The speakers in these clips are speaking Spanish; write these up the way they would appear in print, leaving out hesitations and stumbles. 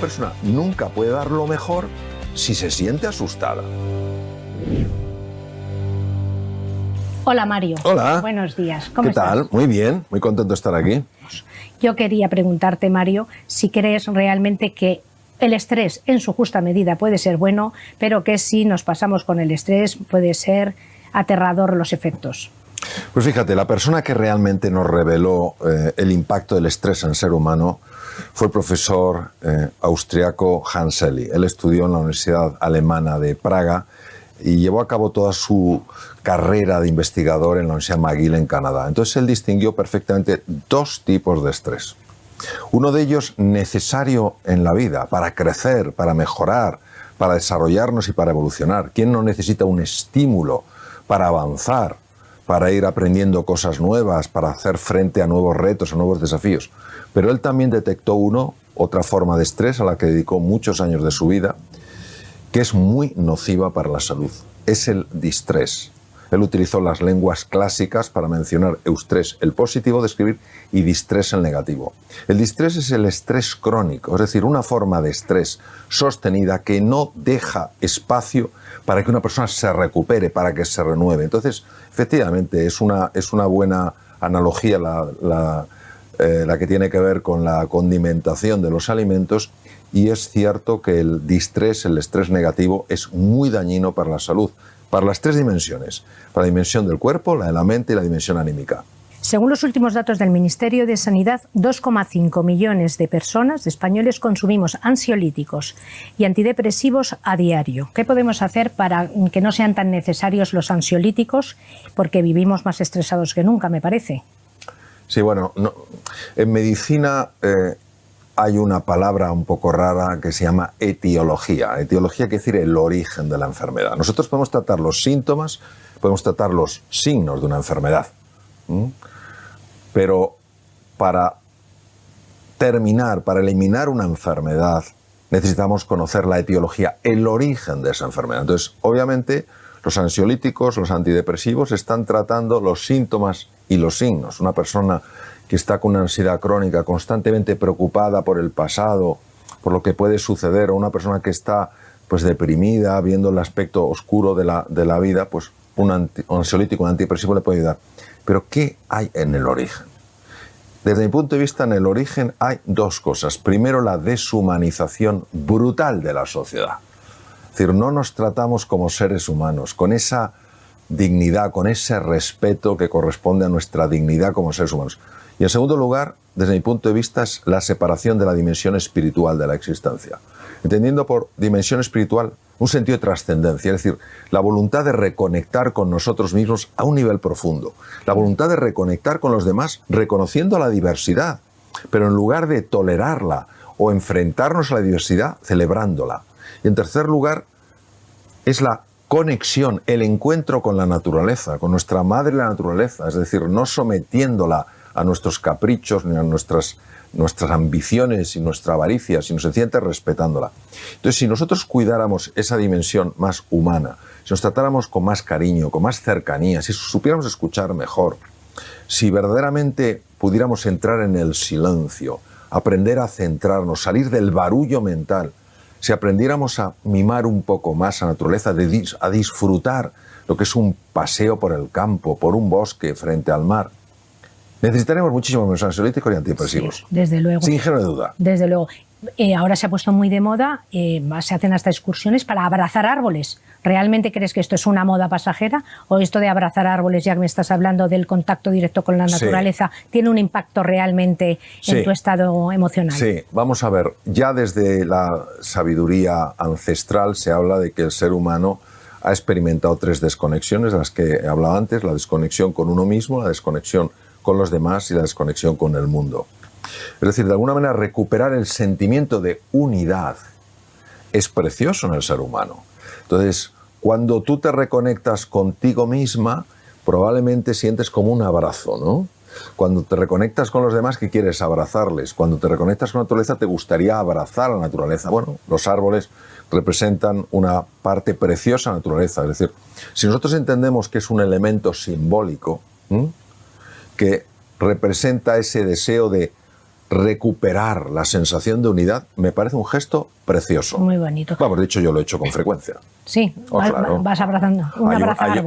persona nunca puede dar lo mejor si se siente asustada. Hola Mario. Hola. Buenos días. ¿Cómo estás? ¿Qué tal? Muy bien, muy contento de estar aquí. Yo quería preguntarte, Mario, si crees realmente que el estrés en su justa medida puede ser bueno, pero que si nos pasamos con el estrés puede ser aterrador los efectos. Pues fíjate, la persona que realmente nos reveló el impacto del estrés en el ser humano fue el profesor austriaco Hans Selye. Él estudió en la Universidad Alemana de Praga y llevó a cabo toda su carrera de investigador en la Universidad McGill en Canadá. Entonces él distinguió perfectamente dos tipos de estrés. Uno de ellos necesario en la vida, para crecer, para mejorar, para desarrollarnos y para evolucionar. ¿Quién no necesita un estímulo para avanzar, para ir aprendiendo cosas nuevas, para hacer frente a nuevos retos, a nuevos desafíos? Pero él también detectó otra forma de estrés a la que dedicó muchos años de su vida, que es muy nociva para la salud. Es el distrés. Él utilizó las lenguas clásicas para mencionar eustrés, el positivo de escribir, y distrés, el negativo. El distrés es el estrés crónico, es decir, una forma de estrés sostenida que no deja espacio para que una persona se recupere, para que se renueve. Entonces, efectivamente, es una buena analogía la que tiene que ver con la condimentación de los alimentos, y es cierto que el distrés, el estrés negativo, es muy dañino para la salud, para las tres dimensiones, para la dimensión del cuerpo, la de la mente y la dimensión anímica. Según los últimos datos del Ministerio de Sanidad, 2,5 millones de personas, de españoles, consumimos ansiolíticos y antidepresivos a diario. ¿Qué podemos hacer para que no sean tan necesarios los ansiolíticos? Porque vivimos más estresados que nunca, me parece. Sí, bueno, en medicina hay una palabra un poco rara que se llama etiología. Etiología quiere decir el origen de la enfermedad. Nosotros podemos tratar los síntomas, podemos tratar los signos de una enfermedad. Pero para eliminar una enfermedad, necesitamos conocer la etiología, el origen de esa enfermedad. Entonces, obviamente, los ansiolíticos, los antidepresivos están tratando los síntomas y los signos. Una persona que está con una ansiedad crónica, constantemente preocupada por el pasado, por lo que puede suceder, o una persona que está pues deprimida, viendo el aspecto oscuro de la vida, pues un ansiolítico, un antidepresivo le puede ayudar. Pero ¿qué hay en el origen? Desde mi punto de vista, en el origen hay dos cosas. Primero, la deshumanización brutal de la sociedad. Es decir, no nos tratamos como seres humanos, con esa dignidad, con ese respeto que corresponde a nuestra dignidad como seres humanos. Y en segundo lugar, desde mi punto de vista, es la separación de la dimensión espiritual de la existencia. Entendiendo por dimensión espiritual un sentido de trascendencia, es decir, la voluntad de reconectar con nosotros mismos a un nivel profundo, la voluntad de reconectar con los demás reconociendo la diversidad, pero en lugar de tolerarla o enfrentarnos a la diversidad, celebrándola. Y en tercer lugar, es la conexión, el encuentro con la naturaleza, con nuestra madre la naturaleza, es decir, no sometiéndola a nuestros caprichos ni a nuestras ambiciones y nuestra avaricia, sino sencillamente respetándola. Entonces, si nosotros cuidáramos esa dimensión más humana, si nos tratáramos con más cariño, con más cercanía, si supiéramos escuchar mejor, si verdaderamente pudiéramos entrar en el silencio, aprender a centrarnos, salir del barullo mental, si aprendiéramos a mimar un poco más a la naturaleza, a disfrutar lo que es un paseo por el campo, por un bosque, frente al mar, necesitaremos muchísimo menos ansiolíticos y antidepresivos. Sí, desde luego. Sin género de duda. Desde luego. Ahora se ha puesto muy de moda, se hacen hasta excursiones para abrazar árboles. ¿Realmente crees que esto es una moda pasajera? ¿O esto de abrazar árboles, ya que me estás hablando del contacto directo con la naturaleza, tiene un impacto realmente en tu estado emocional? Sí, vamos a ver. Ya desde la sabiduría ancestral se habla de que el ser humano ha experimentado tres desconexiones, de las que he hablado antes: la desconexión con uno mismo, la desconexión con los demás y la desconexión con el mundo. Es decir, de alguna manera recuperar el sentimiento de unidad es precioso en el ser humano. Entonces, cuando tú te reconectas contigo misma, probablemente sientes como un abrazo, ¿no? Cuando te reconectas con los demás, ¿qué quieres? Abrazarles. Cuando te reconectas con la naturaleza, te gustaría abrazar a la naturaleza. Bueno, los árboles representan una parte preciosa de la naturaleza. Es decir, si nosotros entendemos que es un elemento simbólico, que representa ese deseo de recuperar la sensación de unidad, me parece un gesto precioso. Muy bonito. Vamos, de hecho yo lo he hecho con frecuencia. Sí, claro. Vas abrazando.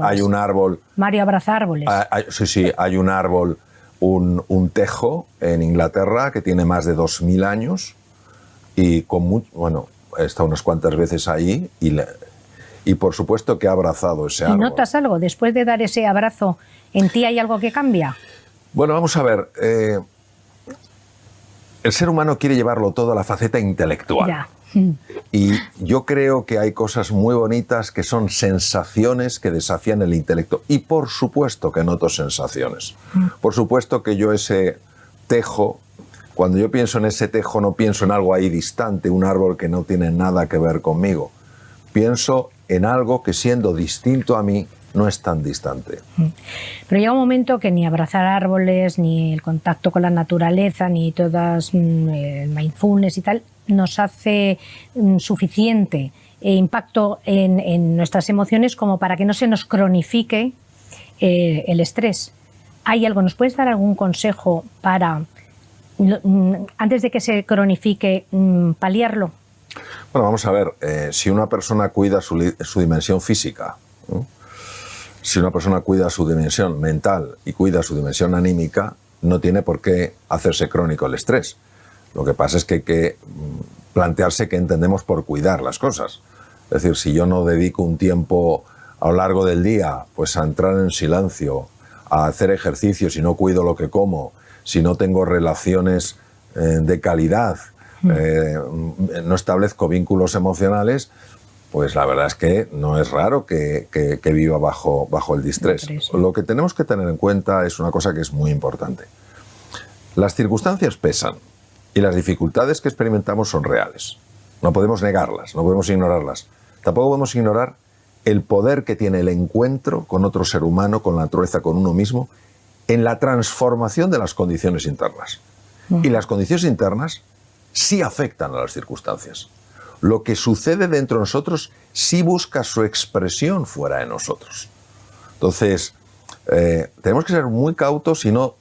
Hay un árbol. Mario abraza árboles. Sí, hay un árbol, un tejo en Inglaterra que tiene más de 2000 años y he estado unas cuantas veces ahí y por supuesto que ha abrazado ese árbol. ¿Y notas algo? Después de dar ese abrazo, ¿en ti hay algo que cambia? Bueno, vamos a ver. El ser humano quiere llevarlo todo a la faceta intelectual. Ya. Y yo creo que hay cosas muy bonitas que son sensaciones que desafían el intelecto. Y por supuesto que noto sensaciones. Por supuesto que yo ese tejo, cuando yo pienso en ese tejo no pienso en algo ahí distante, un árbol que no tiene nada que ver conmigo. Pienso en algo que siendo distinto a mí no es tan distante. Pero llega un momento que ni abrazar árboles, ni el contacto con la naturaleza, ni todas el mindfulness y tal, nos hace suficiente impacto en nuestras emociones como para que no se nos cronifique el estrés. ¿Hay algo? ¿Nos puedes dar algún consejo para, antes de que se cronifique, paliarlo? Bueno, vamos a ver, si una persona cuida su dimensión física, ¿no? Si una persona cuida su dimensión mental y cuida su dimensión anímica, no tiene por qué hacerse crónico el estrés. Lo que pasa es que hay que plantearse qué entendemos por cuidar las cosas. Es decir, si yo no dedico un tiempo a lo largo del día pues a entrar en silencio, a hacer ejercicio, si no cuido lo que como, si no tengo relaciones de calidad, no establezco vínculos emocionales, pues la verdad es que no es raro que viva bajo el distrés. Lo que tenemos que tener en cuenta es una cosa que es muy importante. Las circunstancias pesan y las dificultades que experimentamos son reales. No podemos negarlas, no podemos ignorarlas. Tampoco podemos ignorar el poder que tiene el encuentro con otro ser humano, con la naturaleza, con uno mismo, en la transformación de las condiciones internas. Y las condiciones internas sí afectan a las circunstancias. Lo que sucede dentro de nosotros sí busca su expresión fuera de nosotros. Entonces, tenemos que ser muy cautos y no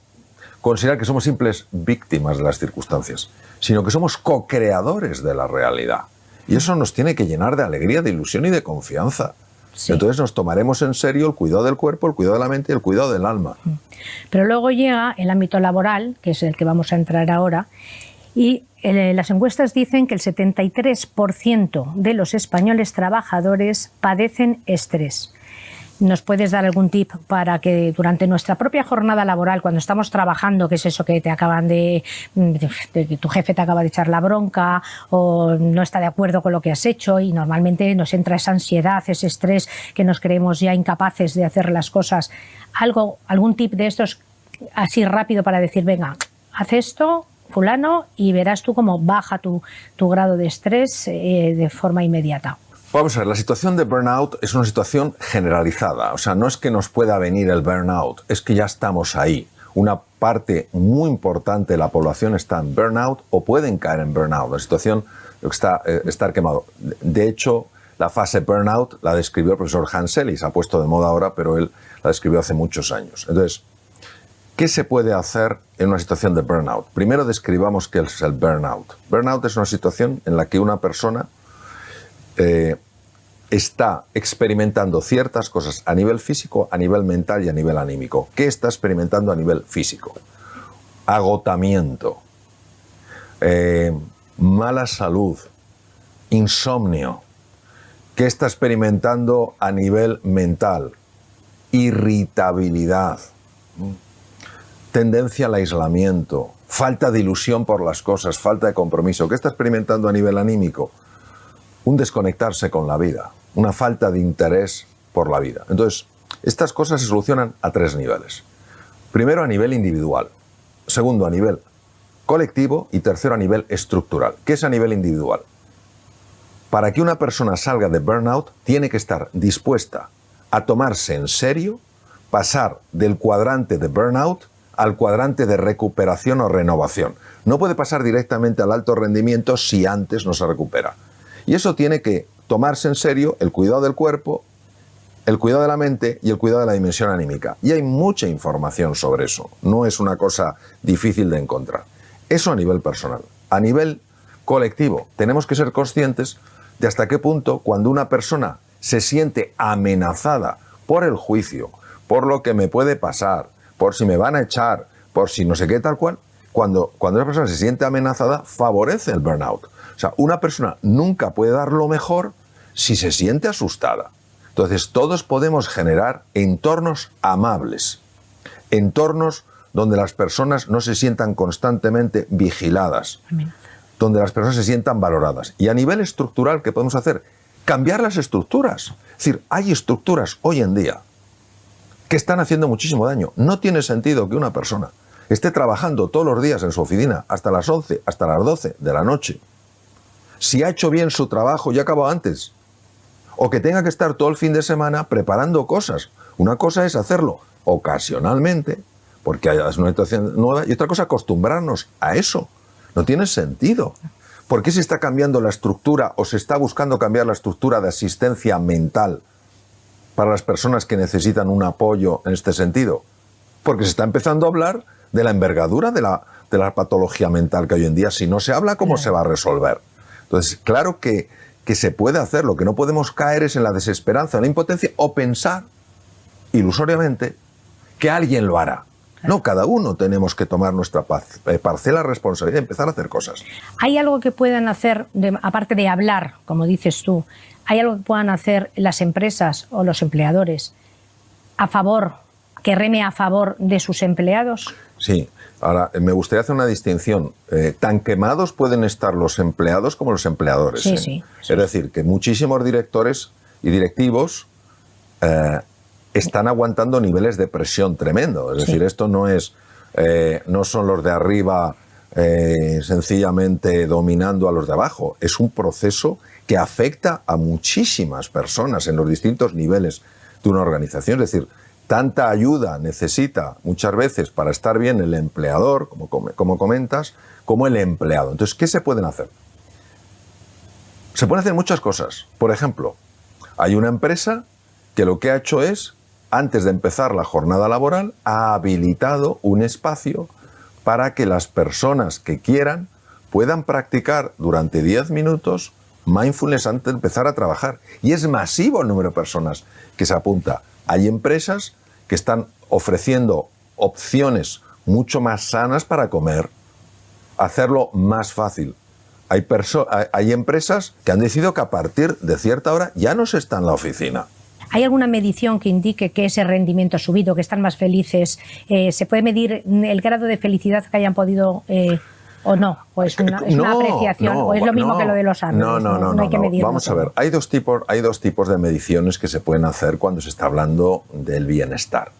considerar que somos simples víctimas de las circunstancias, sino que somos co-creadores de la realidad. Y eso nos tiene que llenar de alegría, de ilusión y de confianza. Sí. Entonces nos tomaremos en serio el cuidado del cuerpo, el cuidado de la mente y el cuidado del alma. Pero luego llega el ámbito laboral, que es el que vamos a entrar ahora, y las encuestas dicen que el 73% de los españoles trabajadores padecen estrés. ¿Nos puedes dar algún tip para que durante nuestra propia jornada laboral, cuando estamos trabajando, que es eso que te acaban de tu jefe te acaba de echar la bronca o no está de acuerdo con lo que has hecho y normalmente nos entra esa ansiedad, ese estrés que nos creemos ya incapaces de hacer las cosas? ¿Algún tip de estos así rápido para decir, venga, haz esto, fulano, y verás tú cómo baja tu grado de estrés de forma inmediata? Vamos a ver, la situación de burnout es una situación generalizada. O sea, no es que nos pueda venir el burnout, es que ya estamos ahí. Una parte muy importante de la población está en burnout o pueden caer en burnout. La situación está estar quemado. De hecho, la fase burnout la describió el profesor Hans Selye, se ha puesto de moda ahora, pero él la describió hace muchos años. Entonces, ¿qué se puede hacer en una situación de burnout? Primero describamos qué es el burnout. Burnout es una situación en la que una persona está experimentando ciertas cosas a nivel físico, a nivel mental y a nivel anímico. ¿Qué está experimentando a nivel físico? Agotamiento, mala salud, insomnio. ¿Qué está experimentando a nivel mental? Irritabilidad, tendencia al aislamiento, falta de ilusión por las cosas, falta de compromiso. ¿Qué está experimentando a nivel anímico? Un desconectarse con la vida, una falta de interés por la vida. Entonces, estas cosas se solucionan a 3 niveles. Primero, a nivel individual. Segundo, a nivel colectivo. Y tercero, a nivel estructural. ¿Qué es a nivel individual? Para que una persona salga de burnout, tiene que estar dispuesta a tomarse en serio, pasar del cuadrante de burnout al cuadrante de recuperación o renovación. No puede pasar directamente al alto rendimiento si antes no se recupera. Y eso tiene que tomarse en serio el cuidado del cuerpo, el cuidado de la mente y el cuidado de la dimensión anímica. Y hay mucha información sobre eso. No es una cosa difícil de encontrar. Eso a nivel personal. A nivel colectivo, tenemos que ser conscientes de hasta qué punto cuando una persona se siente amenazada por el juicio, por lo que me puede pasar, por si me van a echar, por si no sé qué tal cual, cuando una persona se siente amenazada, favorece el burnout. O sea, una persona nunca puede dar lo mejor si se siente asustada. Entonces, todos podemos generar entornos amables, entornos donde las personas no se sientan constantemente vigiladas, donde las personas se sientan valoradas. Y a nivel estructural, ¿qué podemos hacer? Cambiar las estructuras. Es decir, hay estructuras hoy en día que están haciendo muchísimo daño. No tiene sentido que una persona esté trabajando todos los días en su oficina hasta las 11, hasta las 12 de la noche. Si ha hecho bien su trabajo y acabó antes. O que tenga que estar todo el fin de semana preparando cosas. Una cosa es hacerlo ocasionalmente, porque es una situación nueva, y otra cosa acostumbrarnos a eso. No tiene sentido. ¿Por qué se está cambiando la estructura o se está buscando cambiar la estructura de asistencia mental para las personas que necesitan un apoyo en este sentido? Porque se está empezando a hablar de la envergadura de la patología mental que hoy en día, si no se habla, ¿cómo se va a resolver? Entonces, claro que se puede hacer. Lo que no podemos caer es en la desesperanza, en la impotencia, o pensar ilusoriamente que alguien lo hará. No, cada uno tenemos que tomar nuestra parcela de responsabilidad y empezar a hacer cosas. ¿Hay algo que puedan hacer, aparte de hablar, como dices tú, hay algo que puedan hacer las empresas o los empleadores a favor, que reme a favor de sus empleados? Sí. Ahora, me gustaría hacer una distinción. Tan quemados pueden estar los empleados como los empleadores. Sí, sí. Es decir, que muchísimos directores y directivos están aguantando niveles de presión tremendo. Es decir, esto no es, no son los de arriba sencillamente dominando a los de abajo. Es un proceso que afecta a muchísimas personas en los distintos niveles de una organización. Es decir, tanta ayuda necesita muchas veces para estar bien el empleador, como comentas, como el empleado. Entonces, ¿qué se pueden hacer? Se pueden hacer muchas cosas. Por ejemplo, hay una empresa que lo que ha hecho es, antes de empezar la jornada laboral, ha habilitado un espacio para que las personas que quieran puedan practicar durante 10 minutos mindfulness antes de empezar a trabajar. Y es masivo el número de personas que se apunta. Hay empresas que están ofreciendo opciones mucho más sanas para comer, hacerlo más fácil. Hay empresas que han decidido que a partir de cierta hora ya no se está en la oficina. ¿Hay alguna medición que indique que ese rendimiento ha subido, que están más felices? ¿Se puede medir el grado de felicidad que hayan podido o no? ¿O es una apreciación? ¿O es lo mismo que lo de los árboles? No hay que medirlo. Vamos a ver, hay dos tipos de mediciones que se pueden hacer cuando se está hablando del bienestar.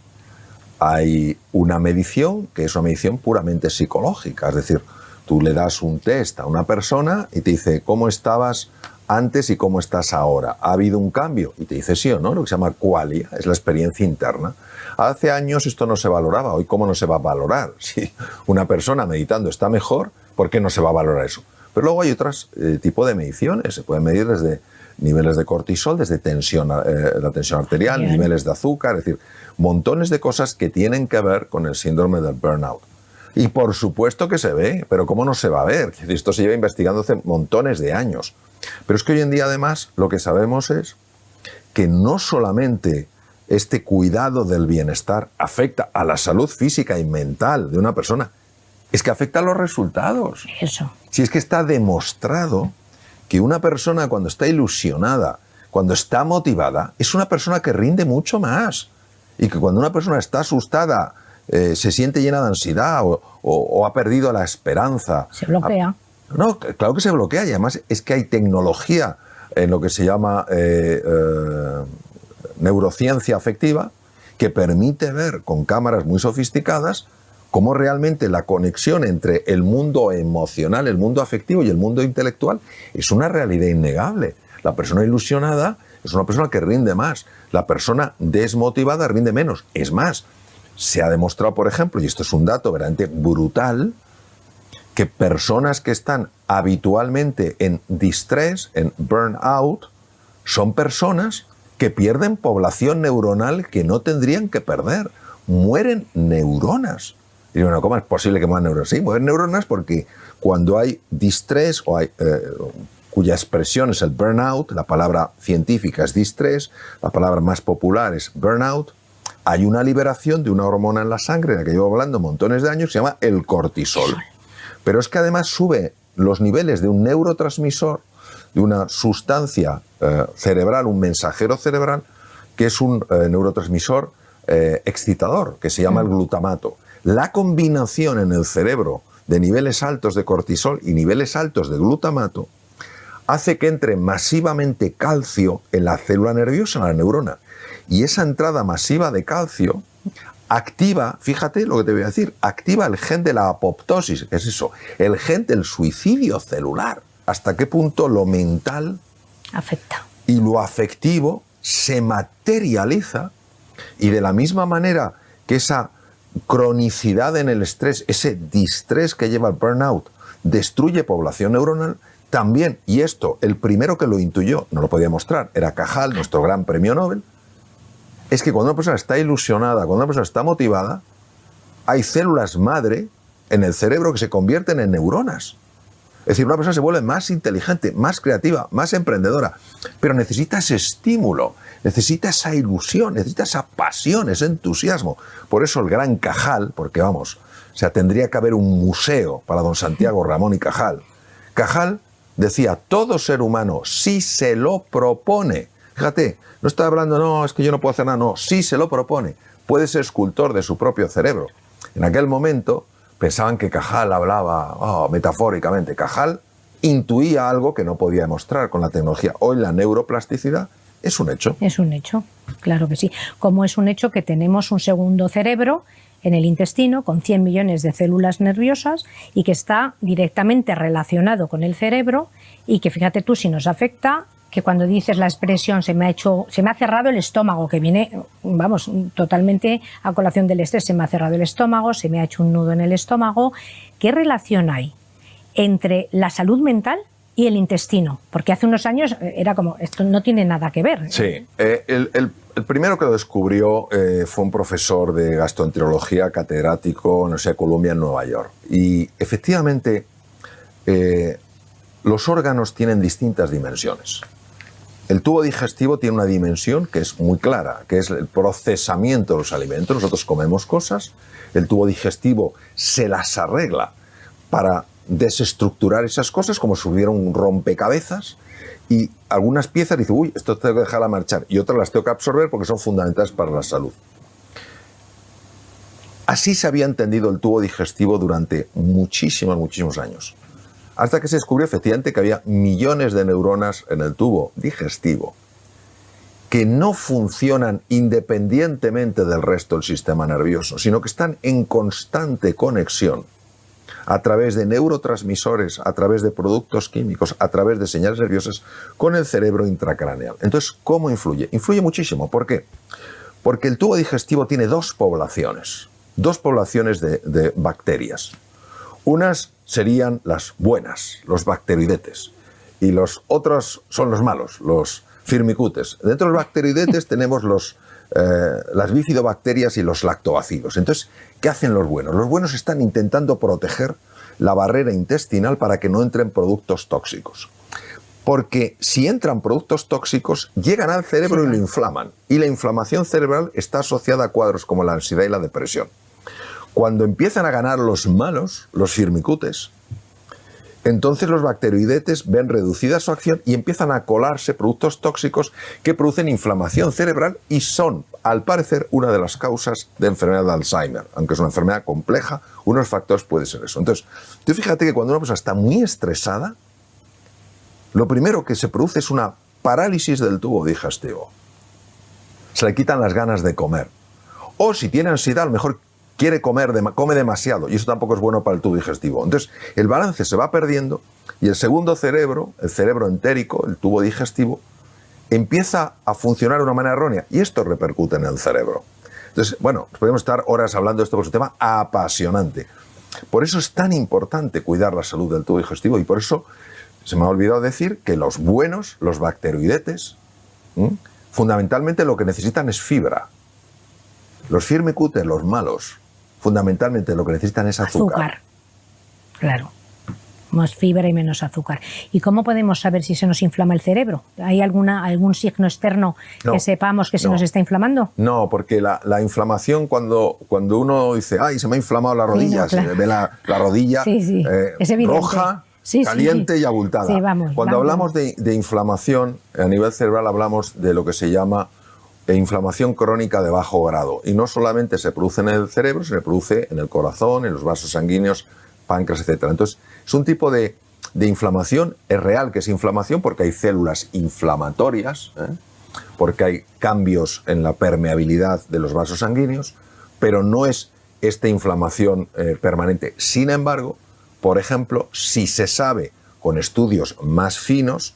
Hay una medición que es una medición puramente psicológica, es decir, tú le das un test a una persona y te dice cómo estabas antes y cómo estás ahora. ¿Ha habido un cambio? Y te dice sí o no, lo que se llama qualia, es la experiencia interna. Hace años esto no se valoraba, hoy ¿cómo no se va a valorar? Si una persona meditando está mejor, ¿por qué no se va a valorar eso? Pero luego hay otros tipos de mediciones, se pueden medir desde niveles de cortisol, desde la tensión arterial, niveles de azúcar, es decir, montones de cosas que tienen que ver con el síndrome del burnout. Y por supuesto que se ve, pero ¿cómo no se va a ver? Esto se lleva investigando hace montones de años. Pero es que hoy en día, además, lo que sabemos es que no solamente este cuidado del bienestar afecta a la salud física y mental de una persona, es que afecta a los resultados. Eso. Si es que está demostrado que una persona cuando está ilusionada, cuando está motivada, es una persona que rinde mucho más. Y que cuando una persona está asustada, se siente llena de ansiedad o ha perdido la esperanza. Se bloquea. No, claro que se bloquea, y además es que hay tecnología en lo que se llama neurociencia afectiva que permite ver con cámaras muy sofisticadas cómo realmente la conexión entre el mundo emocional, el mundo afectivo y el mundo intelectual es una realidad innegable. La persona ilusionada es una persona que rinde más, la persona desmotivada rinde menos. Es más, se ha demostrado, por ejemplo, y esto es un dato verdaderamente brutal, que personas que están habitualmente en distrés, en burnout, son personas que pierden población neuronal que no tendrían que perder. Mueren neuronas. Es Y bueno, ¿cómo es posible que muevan neuronas? Sí, mueven neuronas porque cuando hay distrés o hay... cuya expresión es el burnout, la palabra científica es distrés, la palabra más popular es burnout, hay una liberación de una hormona en la sangre, de la que llevo hablando montones de años, que se llama el cortisol. Pero es que además sube los niveles de un neurotransmisor, de una sustancia cerebral, un mensajero cerebral, que es un neurotransmisor excitador, que se llama el glutamato. La combinación en el cerebro de niveles altos de cortisol y niveles altos de glutamato hace que entre masivamente calcio en la célula nerviosa, en la neurona. Y esa entrada masiva de calcio activa, fíjate lo que te voy a decir, activa el gen de la apoptosis, que es eso, el gen del suicidio celular. ¿Hasta qué punto lo mental afecta y lo afectivo se materializa? Y de la misma manera que esa cronicidad en el estrés, ese distrés que lleva el burnout, destruye población neuronal, también, y esto, el primero que lo intuyó, no lo podía mostrar, era Cajal, nuestro gran premio Nobel, es que cuando una persona está ilusionada, cuando una persona está motivada, hay células madre en el cerebro que se convierten en neuronas. Es decir, una persona se vuelve más inteligente, más creativa, más emprendedora, pero necesita ese estímulo, necesita esa ilusión, necesita esa pasión, ese entusiasmo. Por eso el gran Cajal, porque vamos, o sea, tendría que haber un museo para don Santiago Ramón y Cajal. Cajal decía, todo ser humano, si se lo propone, fíjate, no está hablando, no, es que yo no puedo hacer nada, no, si se lo propone, puede ser escultor de su propio cerebro. En aquel momento pensaban que Cajal hablaba metafóricamente. Cajal intuía algo que no podía demostrar con la tecnología. Hoy la neuroplasticidad es un hecho. Es un hecho, claro que sí. Como es un hecho que tenemos un segundo cerebro en el intestino con 100 millones de células nerviosas y que está directamente relacionado con el cerebro y que fíjate tú si nos afecta, que cuando dices la expresión se me ha cerrado el estómago, que viene, vamos, totalmente a colación del estrés, se me ha cerrado el estómago, se me ha hecho un nudo en el estómago. ¿Qué relación hay entre la salud mental y el intestino? Porque hace unos años era como, esto no tiene nada que ver. Sí, el primero que lo descubrió fue un profesor de gastroenterología, catedrático en la Universidad de Columbia en Nueva York. Y efectivamente, los órganos tienen distintas dimensiones. El tubo digestivo tiene una dimensión que es muy clara, que es el procesamiento de los alimentos. Nosotros comemos cosas, el tubo digestivo se las arregla para desestructurar esas cosas como si hubiera un rompecabezas y algunas piezas dicen, uy, esto tengo que dejarla marchar y otras las tengo que absorber porque son fundamentales para la salud. Así se había entendido el tubo digestivo durante muchísimos años. Hasta que se descubrió efectivamente que había millones de neuronas en el tubo digestivo que no funcionan independientemente del resto del sistema nervioso, sino que están en constante conexión a través de neurotransmisores, a través de productos químicos, a través de señales nerviosas con el cerebro intracraneal. Entonces, ¿cómo influye? Influye muchísimo. ¿Por qué? Porque el tubo digestivo tiene dos poblaciones de bacterias. Unas serían las buenas, los bacteroidetes, y los otros son los malos, los firmicutes. Dentro de los bacteroidetes tenemos las bifidobacterias y los lactobacilos. Entonces, ¿qué hacen los buenos? Los buenos están intentando proteger la barrera intestinal para que no entren productos tóxicos. Porque si entran productos tóxicos, llegan al cerebro y lo inflaman. Y la inflamación cerebral está asociada a cuadros como la ansiedad y la depresión. Cuando empiezan a ganar los malos, los firmicutes, entonces los bacteroidetes ven reducida su acción y empiezan a colarse productos tóxicos que producen inflamación cerebral y son, al parecer, una de las causas de enfermedad de Alzheimer. Aunque es una enfermedad compleja, uno de los factores puede ser eso. Entonces, tú fíjate que cuando una persona está muy estresada, lo primero que se produce es una parálisis del tubo digestivo. Se le quitan las ganas de comer. O si tiene ansiedad, a lo mejor come demasiado y eso tampoco es bueno para el tubo digestivo. Entonces, el balance se va perdiendo y el segundo cerebro, el cerebro entérico, el tubo digestivo, empieza a funcionar de una manera errónea y esto repercute en el cerebro. Entonces, bueno, podemos estar horas hablando de esto, porque es un tema apasionante. Por eso es tan importante cuidar la salud del tubo digestivo y por eso se me ha olvidado decir que los buenos, los bacteroidetes, fundamentalmente lo que necesitan es fibra. Los firmicutes, los malos, fundamentalmente lo que necesitan es azúcar. Claro. Más fibra y menos azúcar. ¿Y cómo podemos saber si se nos inflama el cerebro? ¿Hay algún signo externo que sepamos que se nos está inflamando? No, porque la inflamación, cuando uno dice, ay, se me ha inflamado la rodilla, se ve la rodilla roja, caliente y abultada. Sí, vamos, cuando hablamos de inflamación, a nivel cerebral hablamos de lo que se llama inflamación crónica de bajo grado. Y no solamente se produce en el cerebro, se produce en el corazón, en los vasos sanguíneos, páncreas, etcétera. Entonces, es un tipo de inflamación, es real que es inflamación porque hay células inflamatorias, porque hay cambios en la permeabilidad de los vasos sanguíneos, pero no es esta inflamación permanente. Sin embargo, por ejemplo, si se sabe con estudios más finos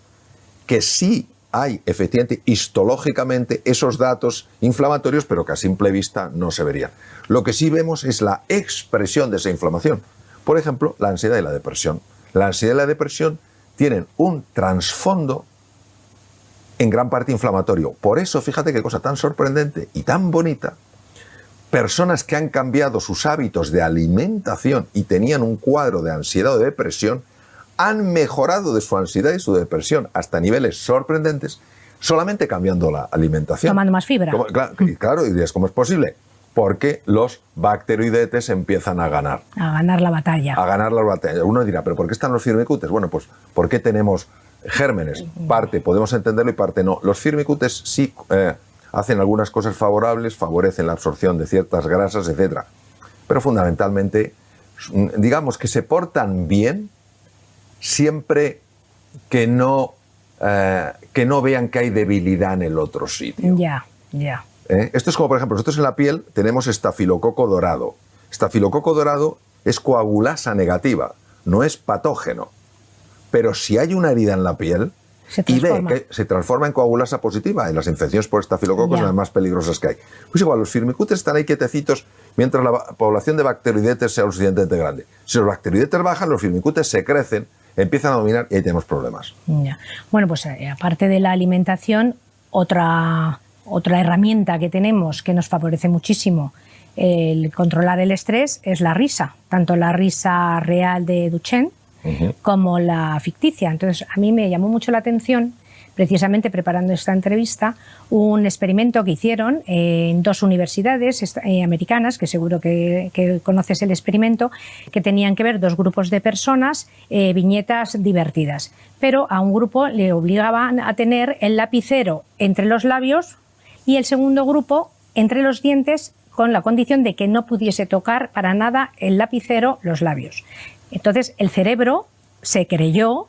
que sí hay efectivamente histológicamente esos datos inflamatorios, pero que a simple vista no se verían. Lo que sí vemos es la expresión de esa inflamación. Por ejemplo, la ansiedad y la depresión. La ansiedad y la depresión tienen un trasfondo en gran parte inflamatorio. Por eso, fíjate qué cosa tan sorprendente y tan bonita. Personas que han cambiado sus hábitos de alimentación y tenían un cuadro de ansiedad o de depresión, han mejorado de su ansiedad y su depresión hasta niveles sorprendentes solamente cambiando la alimentación. Tomando más fibra. Claro, y dirías, ¿cómo es posible? Porque los bacteroidetes empiezan a ganar. A ganar la batalla. A ganar la batalla. Uno dirá, ¿pero por qué están los firmicutes? Bueno, pues porque tenemos gérmenes. Parte podemos entenderlo y parte no. Los firmicutes sí hacen algunas cosas favorables, favorecen la absorción de ciertas grasas, etc. Pero fundamentalmente, digamos que se portan bien siempre que no vean que hay debilidad en el otro sitio. Ya. Esto es como, por ejemplo, nosotros en la piel tenemos estafilococo dorado. Estafilococo dorado es coagulasa negativa, no es patógeno. Pero si hay una herida en la piel y ve que se transforma en coagulasa positiva, y las infecciones por estafilococo son las más peligrosas que hay. Pues igual, los firmicutes están ahí quietecitos mientras la población de bacteroidetes sea lo suficientemente grande. Si los bacteroidetes bajan, los firmicutes se crecen, empiezan a dominar y ahí tenemos problemas. Ya. Bueno, pues aparte de la alimentación, otra herramienta que tenemos que nos favorece muchísimo el controlar el estrés es la risa, tanto la risa real de Duchenne como la ficticia. Entonces, a mí me llamó mucho la atención, precisamente preparando esta entrevista, un experimento que hicieron en 2 universidades americanas, que seguro que conoces el experimento, que tenían que ver 2 grupos de personas, viñetas divertidas. Pero a un grupo le obligaban a tener el lapicero entre los labios y el segundo grupo entre los dientes, con la condición de que no pudiese tocar para nada el lapicero los labios. Entonces el cerebro se creyó,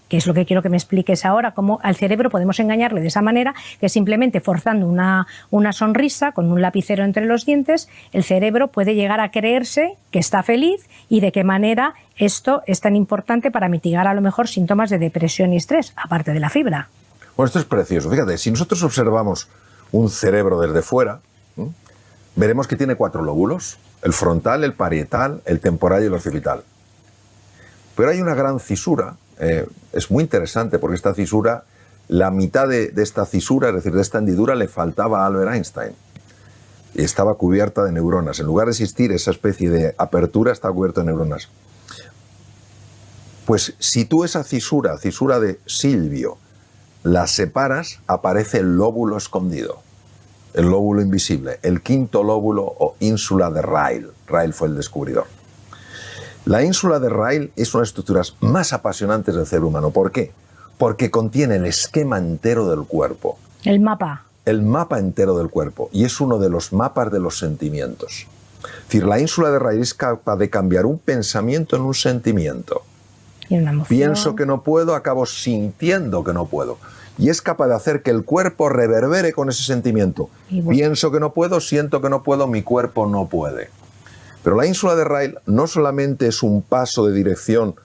que es lo que quiero que me expliques ahora, cómo al cerebro podemos engañarle de esa manera, que simplemente forzando una sonrisa con un lapicero entre los dientes, el cerebro puede llegar a creerse que está feliz, y de qué manera esto es tan importante para mitigar a lo mejor síntomas de depresión y estrés, aparte de la fibra. Bueno, esto es precioso. Fíjate, si nosotros observamos un cerebro desde fuera, veremos que tiene 4 lóbulos: el frontal, el parietal, el temporal y el occipital. Pero hay una gran cisura, es muy interesante porque esta cisura, la mitad de esta cisura, es decir, de esta hendidura, le faltaba a Albert Einstein. Y estaba cubierta de neuronas. En lugar de existir esa especie de apertura, está cubierta de neuronas. Pues si tú esa cisura de Silvio, la separas, aparece el lóbulo escondido, el lóbulo invisible, el 5.º lóbulo o ínsula de Ryle. Ryle fue el descubridor. La ínsula de Ryle es una de las estructuras más apasionantes del cerebro humano. ¿Por qué? Porque contiene el esquema entero del cuerpo. El mapa. El mapa entero del cuerpo. Y es uno de los mapas de los sentimientos. Es decir, la ínsula de Ryle es capaz de cambiar un pensamiento en un sentimiento. Y una emoción. Pienso que no puedo, acabo sintiendo que no puedo. Y es capaz de hacer que el cuerpo reverbere con ese sentimiento. Pienso que no puedo, siento que no puedo, mi cuerpo no puede. Pero la ínsula de Ryle no solamente es un paso de dirección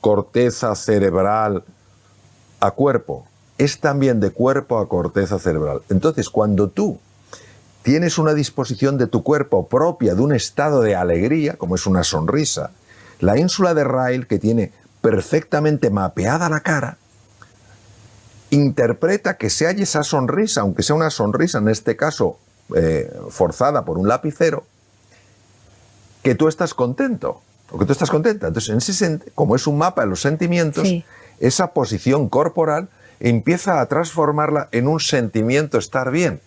corteza cerebral a cuerpo, es también de cuerpo a corteza cerebral. Entonces, cuando tú tienes una disposición de tu cuerpo propia de un estado de alegría, como es una sonrisa, la ínsula de Ryle, que tiene perfectamente mapeada la cara, interpreta que se halla esa sonrisa, aunque sea una sonrisa, en este caso forzada por un lapicero, que tú estás contento o que tú estás contenta. Entonces, como es un mapa de los sentimientos, sí, esa posición corporal empieza a transformarla en un sentimiento estar bien.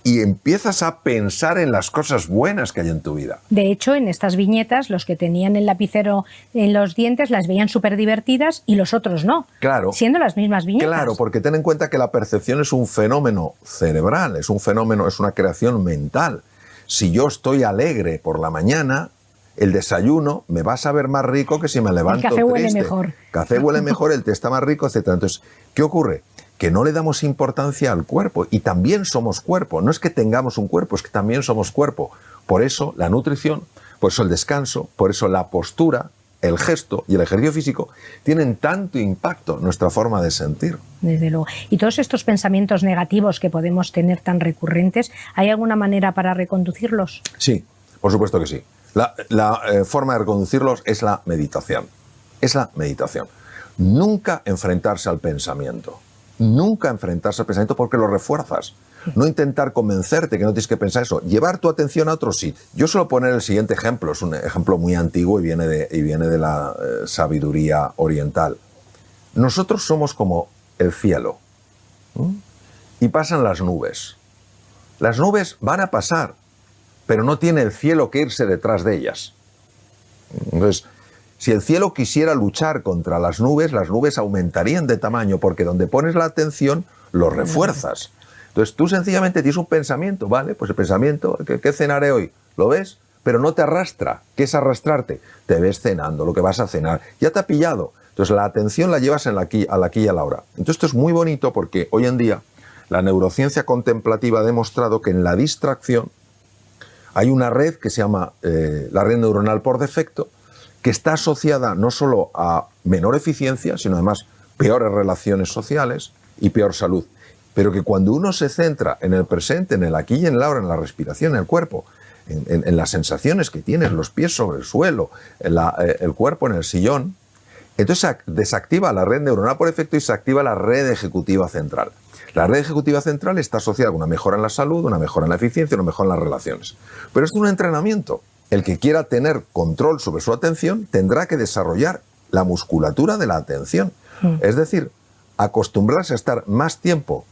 Y empiezas a pensar en las cosas buenas que hay en tu vida. De hecho, en estas viñetas, los que tenían el lapicero en los dientes las veían súper divertidas y los otros no. Claro. Siendo las mismas viñetas. Claro, porque ten en cuenta que la percepción es un fenómeno cerebral, es un fenómeno, es una creación mental. Si yo estoy alegre por la mañana, el desayuno me va a saber más rico que si me levanto triste. El café huele mejor. El café huele mejor, el té está más rico, etc. Entonces, ¿qué ocurre? Que no le damos importancia al cuerpo, y también somos cuerpo. No es que tengamos un cuerpo, es que también somos cuerpo. Por eso la nutrición, por eso el descanso, por eso la postura, el gesto y el ejercicio físico tienen tanto impacto en nuestra forma de sentir. Desde luego. Y todos estos pensamientos negativos que podemos tener tan recurrentes, ¿hay alguna manera para reconducirlos? Sí, por supuesto que sí. La forma de reconducirlos es la meditación. Es la meditación. Nunca enfrentarse al pensamiento. Nunca enfrentarse al pensamiento porque lo refuerzas. No intentar convencerte que no tienes que pensar eso. Llevar tu atención a otro sitio. Yo suelo poner el siguiente ejemplo. Es un ejemplo muy antiguo y viene de la sabiduría oriental. Nosotros somos como el cielo. Y pasan las nubes. Las nubes van a pasar, pero no tiene el cielo que irse detrás de ellas. Entonces, si el cielo quisiera luchar contra las nubes aumentarían de tamaño, porque donde pones la atención lo refuerzas. Entonces tú sencillamente tienes un pensamiento, ¿vale? Pues el pensamiento, ¿qué cenaré hoy? ¿Lo ves? Pero no te arrastra. ¿Qué es arrastrarte? Te ves cenando, lo que vas a cenar. Ya te ha pillado. Entonces la atención la llevas al aquí y a la hora. Entonces esto es muy bonito porque hoy en día la neurociencia contemplativa ha demostrado que en la distracción hay una red que se llama la red neuronal por defecto, que está asociada no solo a menor eficiencia, sino además peores relaciones sociales y peor salud. Pero que cuando uno se centra en el presente, en el aquí y en la ahora, en la respiración, en el cuerpo, en las sensaciones que tienes, los pies sobre el suelo, el cuerpo en el sillón, entonces desactiva la red neuronal por defecto y se activa la red ejecutiva central. La red ejecutiva central está asociada con una mejora en la salud, una mejora en la eficiencia, una mejora en las relaciones. Pero esto es un entrenamiento. El que quiera tener control sobre su atención tendrá que desarrollar la musculatura de la atención. Es decir, acostumbrarse a estar más tiempo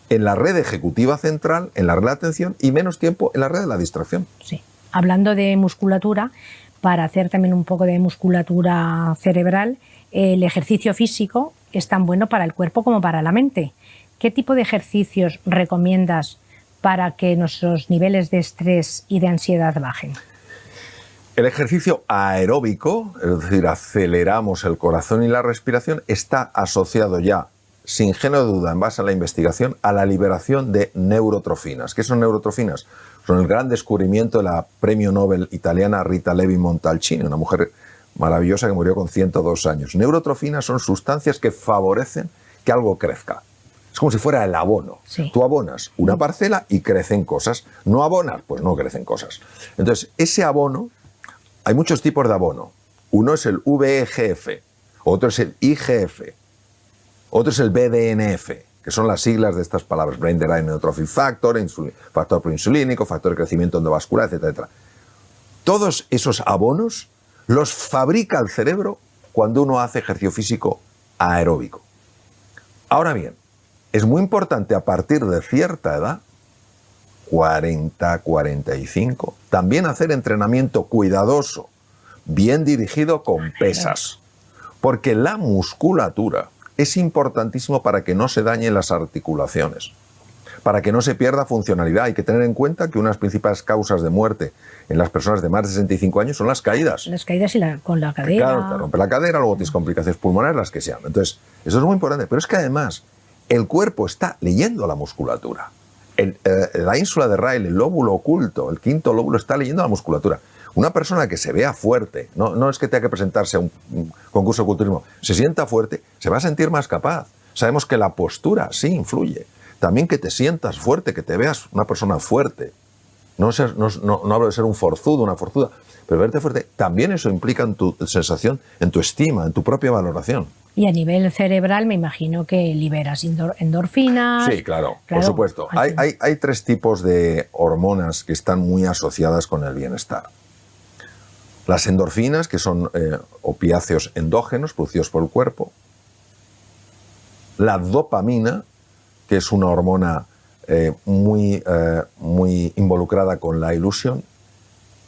en la red ejecutiva central, en la red de atención, y menos tiempo en la red de la distracción. Sí. Hablando de musculatura, para hacer también un poco de musculatura cerebral, el ejercicio físico es tan bueno para el cuerpo como para la mente. ¿Qué tipo de ejercicios recomiendas para que nuestros niveles de estrés y de ansiedad bajen? El ejercicio aeróbico, es decir, aceleramos el corazón y la respiración, está asociado ya, sin género de duda, en base a la investigación, a la liberación de neurotrofinas. ¿Qué son neurotrofinas? Son el gran descubrimiento de la premio Nobel italiana Rita Levi-Montalcini, una mujer maravillosa que murió con 102 años. Neurotrofinas son sustancias que favorecen que algo crezca. Es como si fuera el abono. Sí. Tú abonas una parcela y crecen cosas. No abonas, pues no crecen cosas. Entonces, ese abono, hay muchos tipos de abono. Uno es el VEGF, otro es el IGF, otro es el BDNF, que son las siglas de estas palabras: Brain Derived Neurotrophic Factor, factor proinsulínico, factor de crecimiento endovascular, etc. Todos esos abonos los fabrica el cerebro cuando uno hace ejercicio físico aeróbico. Ahora bien, es muy importante a partir de cierta edad, 40, 45, también hacer entrenamiento cuidadoso, bien dirigido con pesas, porque la musculatura es importantísimo para que no se dañen las articulaciones, para que no se pierda funcionalidad. Hay que tener en cuenta que una de las principales causas de muerte en las personas de más de 65 años son las caídas. Las caídas y con la cadera. Claro, te rompe la cadera, luego tienes complicaciones pulmonares, las que sean. Entonces, eso es muy importante. Pero es que además el cuerpo está leyendo la musculatura. La ínsula de Rayleigh, el lóbulo oculto, el quinto lóbulo, está leyendo la musculatura. Una persona que se vea fuerte, no es que tenga que presentarse a un concurso de culturismo, se sienta fuerte, se va a sentir más capaz. Sabemos que la postura sí influye. También que te sientas fuerte, que te veas una persona fuerte. No hablo de ser un forzudo, una forzuda, pero verte fuerte, también eso implica en tu sensación, en tu estima, en tu propia valoración. Y a nivel cerebral me imagino que liberas endorfinas. Sí, claro, por supuesto. Hay tres tipos de hormonas que están muy asociadas con el bienestar. Las endorfinas, que son opiáceos endógenos producidos por el cuerpo. La dopamina, que es una hormona muy involucrada con la ilusión.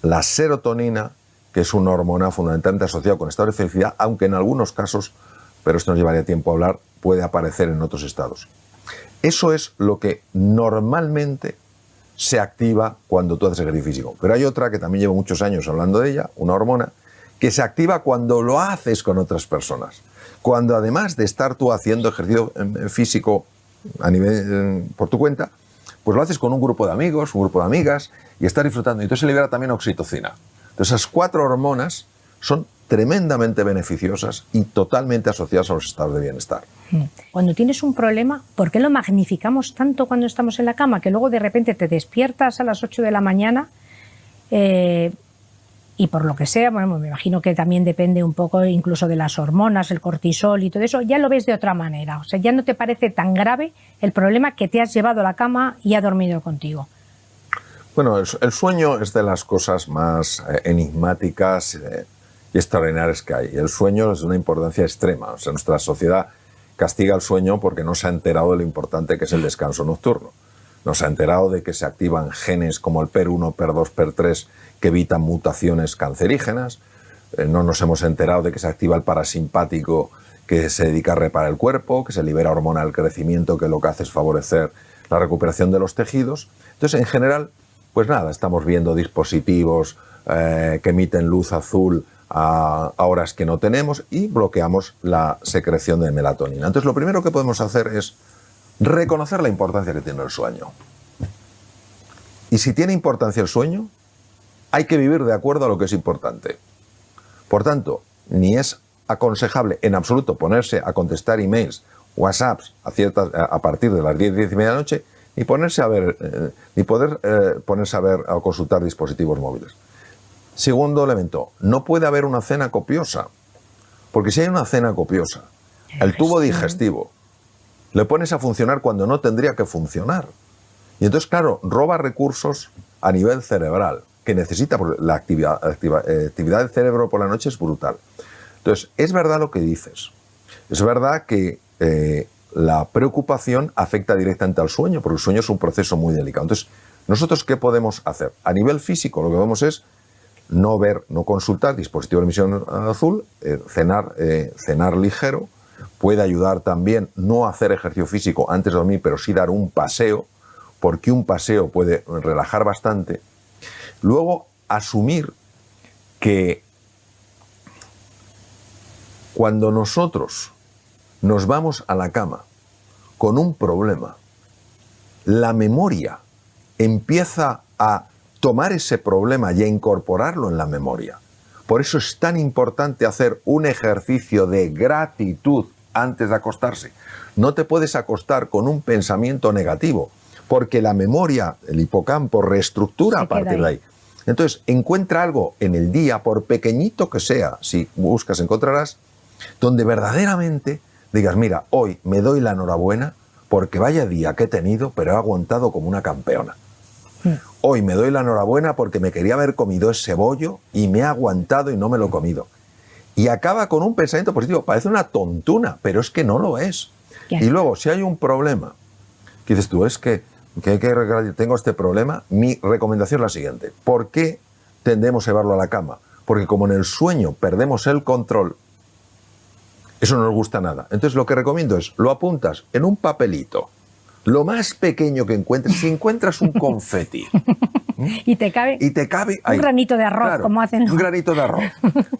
La serotonina, que es una hormona fundamentalmente asociada con estados de felicidad, aunque en algunos casos, pero esto nos llevaría tiempo a hablar, puede aparecer en otros estados. Eso es lo que normalmente se activa cuando tú haces ejercicio físico. Pero hay otra que también llevo muchos años hablando de ella, una hormona, que se activa cuando lo haces con otras personas. Cuando además de estar tú haciendo ejercicio físico a nivel por tu cuenta, pues lo haces con un grupo de amigos, un grupo de amigas, y estás disfrutando. Y entonces se libera también oxitocina. Entonces esas 4 hormonas son tremendamente beneficiosas y totalmente asociadas a los estados de bienestar. Cuando tienes un problema, ¿por qué lo magnificamos tanto cuando estamos en la cama? Que luego de repente te despiertas a las 8 de la mañana y por lo que sea, bueno, me imagino que también depende un poco incluso de las hormonas, el cortisol y todo eso, ya lo ves de otra manera. O sea, ya no te parece tan grave el problema que te has llevado a la cama y ha dormido contigo. Bueno, el sueño es de las cosas más enigmáticas y extraordinarias que hay. El sueño es de una importancia extrema. O sea, nuestra sociedad castiga el sueño porque no se ha enterado de lo importante que es el descanso nocturno. No se ha enterado de que se activan genes como el PER1, PER2, PER3 que evitan mutaciones cancerígenas. No nos hemos enterado de que se activa el parasimpático que se dedica a reparar el cuerpo, que se libera hormona del crecimiento que lo que hace es favorecer la recuperación de los tejidos. Entonces, en general, pues nada, estamos viendo dispositivos que emiten luz azul a horas que no tenemos y bloqueamos la secreción de melatonina. Entonces, lo primero que podemos hacer es reconocer la importancia que tiene el sueño. Y si tiene importancia el sueño, hay que vivir de acuerdo a lo que es importante. Por tanto, ni es aconsejable en absoluto ponerse a contestar emails, WhatsApps a partir de las 10, 10 y media de la noche, ni ponerse a ver, ni poder ponerse a ver o consultar dispositivos móviles. Segundo elemento, no puede haber una cena copiosa, porque si hay una cena copiosa, el tubo digestivo le pones a funcionar cuando no tendría que funcionar. Y entonces, claro, roba recursos a nivel cerebral, que necesita, porque la actividad del cerebro por la noche es brutal. Entonces, es verdad lo que dices. Es verdad que la preocupación afecta directamente al sueño, porque el sueño es un proceso muy delicado. Entonces, ¿nosotros qué podemos hacer? A nivel físico, lo que podemos es no ver, no consultar dispositivo de emisión azul, cenar ligero. Puede ayudar también no hacer ejercicio físico antes de dormir, pero sí dar un paseo, porque un paseo puede relajar bastante. Luego, asumir que cuando nosotros nos vamos a la cama con un problema, la memoria empieza a tomar ese problema y a incorporarlo en la memoria. Por eso es tan importante hacer un ejercicio de gratitud antes de acostarse. No te puedes acostar con un pensamiento negativo, porque la memoria, el hipocampo, reestructura a partir de ahí. Entonces, encuentra algo en el día, por pequeñito que sea, si buscas encontrarás, donde verdaderamente digas, mira, hoy me doy la enhorabuena porque vaya día que he tenido, pero he aguantado como una campeona. Hoy me doy la enhorabuena porque me quería haber comido ese bollo y me he aguantado y no me lo he comido. Y acaba con un pensamiento positivo. Parece una tontuna, pero es que no lo es. Y luego, si hay un problema, que dices tú, es que tengo este problema, mi recomendación es la siguiente. ¿Por qué tendemos a llevarlo a la cama? Porque como en el sueño perdemos el control, eso no nos gusta nada. Entonces lo que recomiendo es, lo apuntas en un papelito, lo más pequeño que encuentres, si encuentras un confeti. Y te cabe ahí, un granito de arroz, claro, como hacen. Un granito de arroz.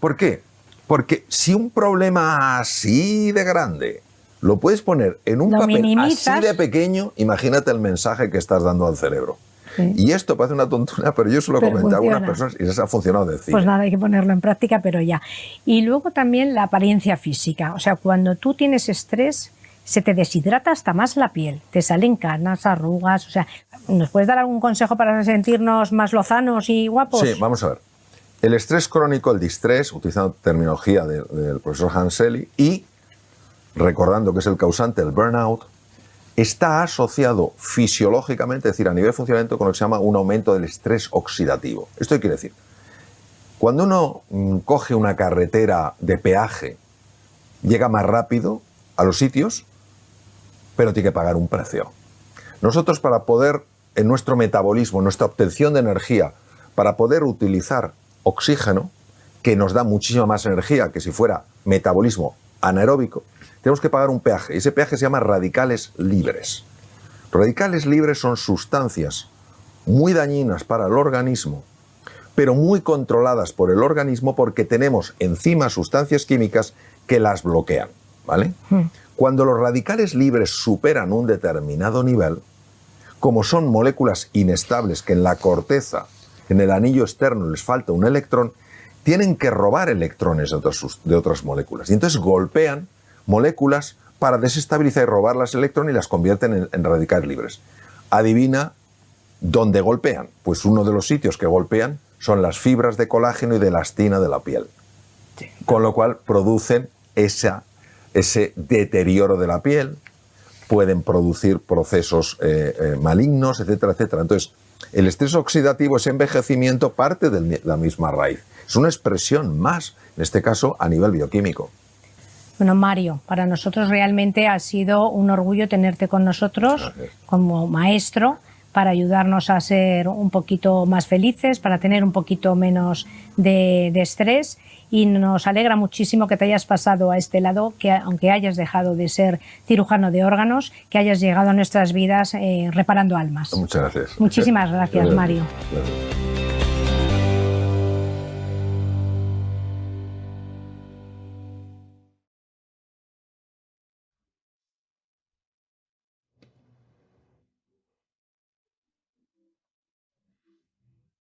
¿Por qué? Porque si un problema así de grande lo puedes poner en un papel así de pequeño, imagínate el mensaje que estás dando al cerebro. Sí. Y esto parece una tontuna, pero yo se lo comenté a algunas personas y les ha funcionado de cine. Pues nada, hay que ponerlo en práctica, pero ya. Y luego también la apariencia física. O sea, cuando tú tienes estrés, se te deshidrata hasta más la piel, te salen canas, arrugas. O sea, ¿nos puedes dar algún consejo para sentirnos más lozanos y guapos? Sí, vamos a ver. El estrés crónico, el distrés, utilizando terminología del profesor Hans Selye, y recordando que es el causante del burnout, está asociado fisiológicamente, es decir, a nivel de funcionamiento, con lo que se llama un aumento del estrés oxidativo. ¿Esto qué quiere decir? Cuando uno coge una carretera de peaje, llega más rápido a los sitios, pero tiene que pagar un precio. Nosotros, para poder, en nuestro metabolismo, en nuestra obtención de energía, para poder utilizar oxígeno, que nos da muchísima más energía que si fuera metabolismo anaeróbico, tenemos que pagar un peaje. Ese peaje se llama radicales libres. Radicales libres son sustancias muy dañinas para el organismo, pero muy controladas por el organismo porque tenemos encima sustancias químicas que las bloquean, ¿vale? Cuando los radicales libres superan un determinado nivel, como son moléculas inestables que en la corteza, en el anillo externo les falta un electrón, tienen que robar electrones de otras moléculas. Y entonces golpean moléculas para desestabilizar y robar las electrones y las convierten en radicales libres. Adivina dónde golpean. Pues uno de los sitios que golpean son las fibras de colágeno y de elastina de la piel. Sí. Con lo cual producen ese deterioro de la piel, pueden producir procesos malignos, etcétera, etcétera. Entonces, el estrés oxidativo, ese envejecimiento, parte de la misma raíz. Es una expresión más, en este caso, a nivel bioquímico. Bueno, Mario, para nosotros realmente ha sido un orgullo tenerte con nosotros como maestro, para ayudarnos a ser un poquito más felices, para tener un poquito menos de estrés, y nos alegra muchísimo que te hayas pasado a este lado, que aunque hayas dejado de ser cirujano de órganos, que hayas llegado a nuestras vidas reparando almas. Muchas gracias. Muchísimas gracias, Mario. Gracias.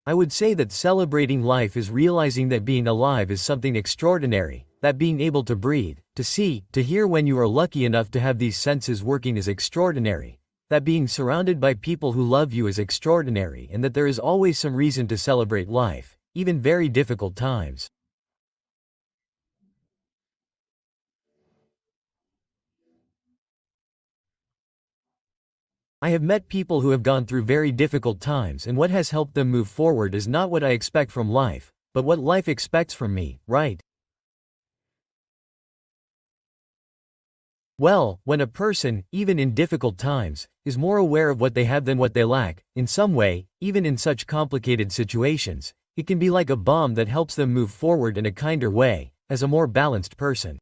I would say that celebrating life is realizing that being alive is something extraordinary, that being able to breathe, to see, to hear when you are lucky enough to have these senses working is extraordinary, that being surrounded by people who love you is extraordinary, and that there is always some reason to celebrate life, even very difficult times. I have met people who have gone through very difficult times, and what has helped them move forward is not what I expect from life, but what life expects from me, right? Well, when a person, even in difficult times, is more aware of what they have than what they lack, in some way, even in such complicated situations, it can be like a bomb that helps them move forward in a kinder way, as a more balanced person.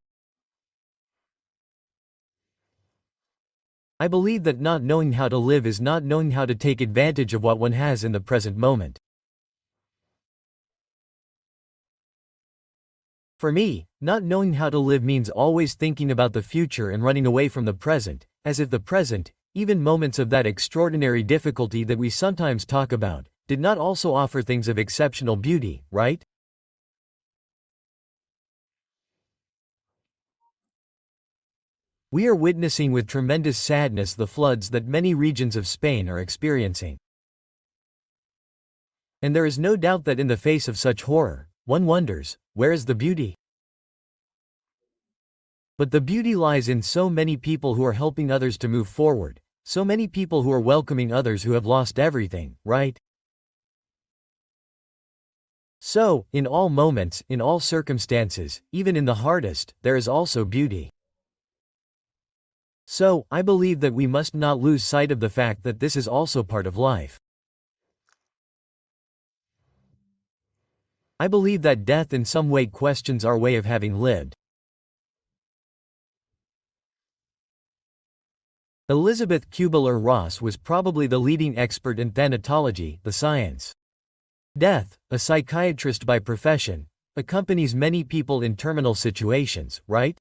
I believe that not knowing how to live is not knowing how to take advantage of what one has in the present moment. For me, not knowing how to live means always thinking about the future and running away from the present, as if the present, even moments of that extraordinary difficulty that we sometimes talk about, did not also offer things of exceptional beauty, right? We are witnessing with tremendous sadness the floods that many regions of Spain are experiencing. And there is no doubt that in the face of such horror, one wonders, where is the beauty? But the beauty lies in so many people who are helping others to move forward, so many people who are welcoming others who have lost everything, right? So, in all moments, in all circumstances, even in the hardest, there is also beauty. So, I believe that we must not lose sight of the fact that this is also part of life. I believe that death in some way questions our way of having lived. Elizabeth Kubler-Ross was probably the leading expert in thanatology, the science. Death, a psychiatrist by profession, accompanies many people in terminal situations, right?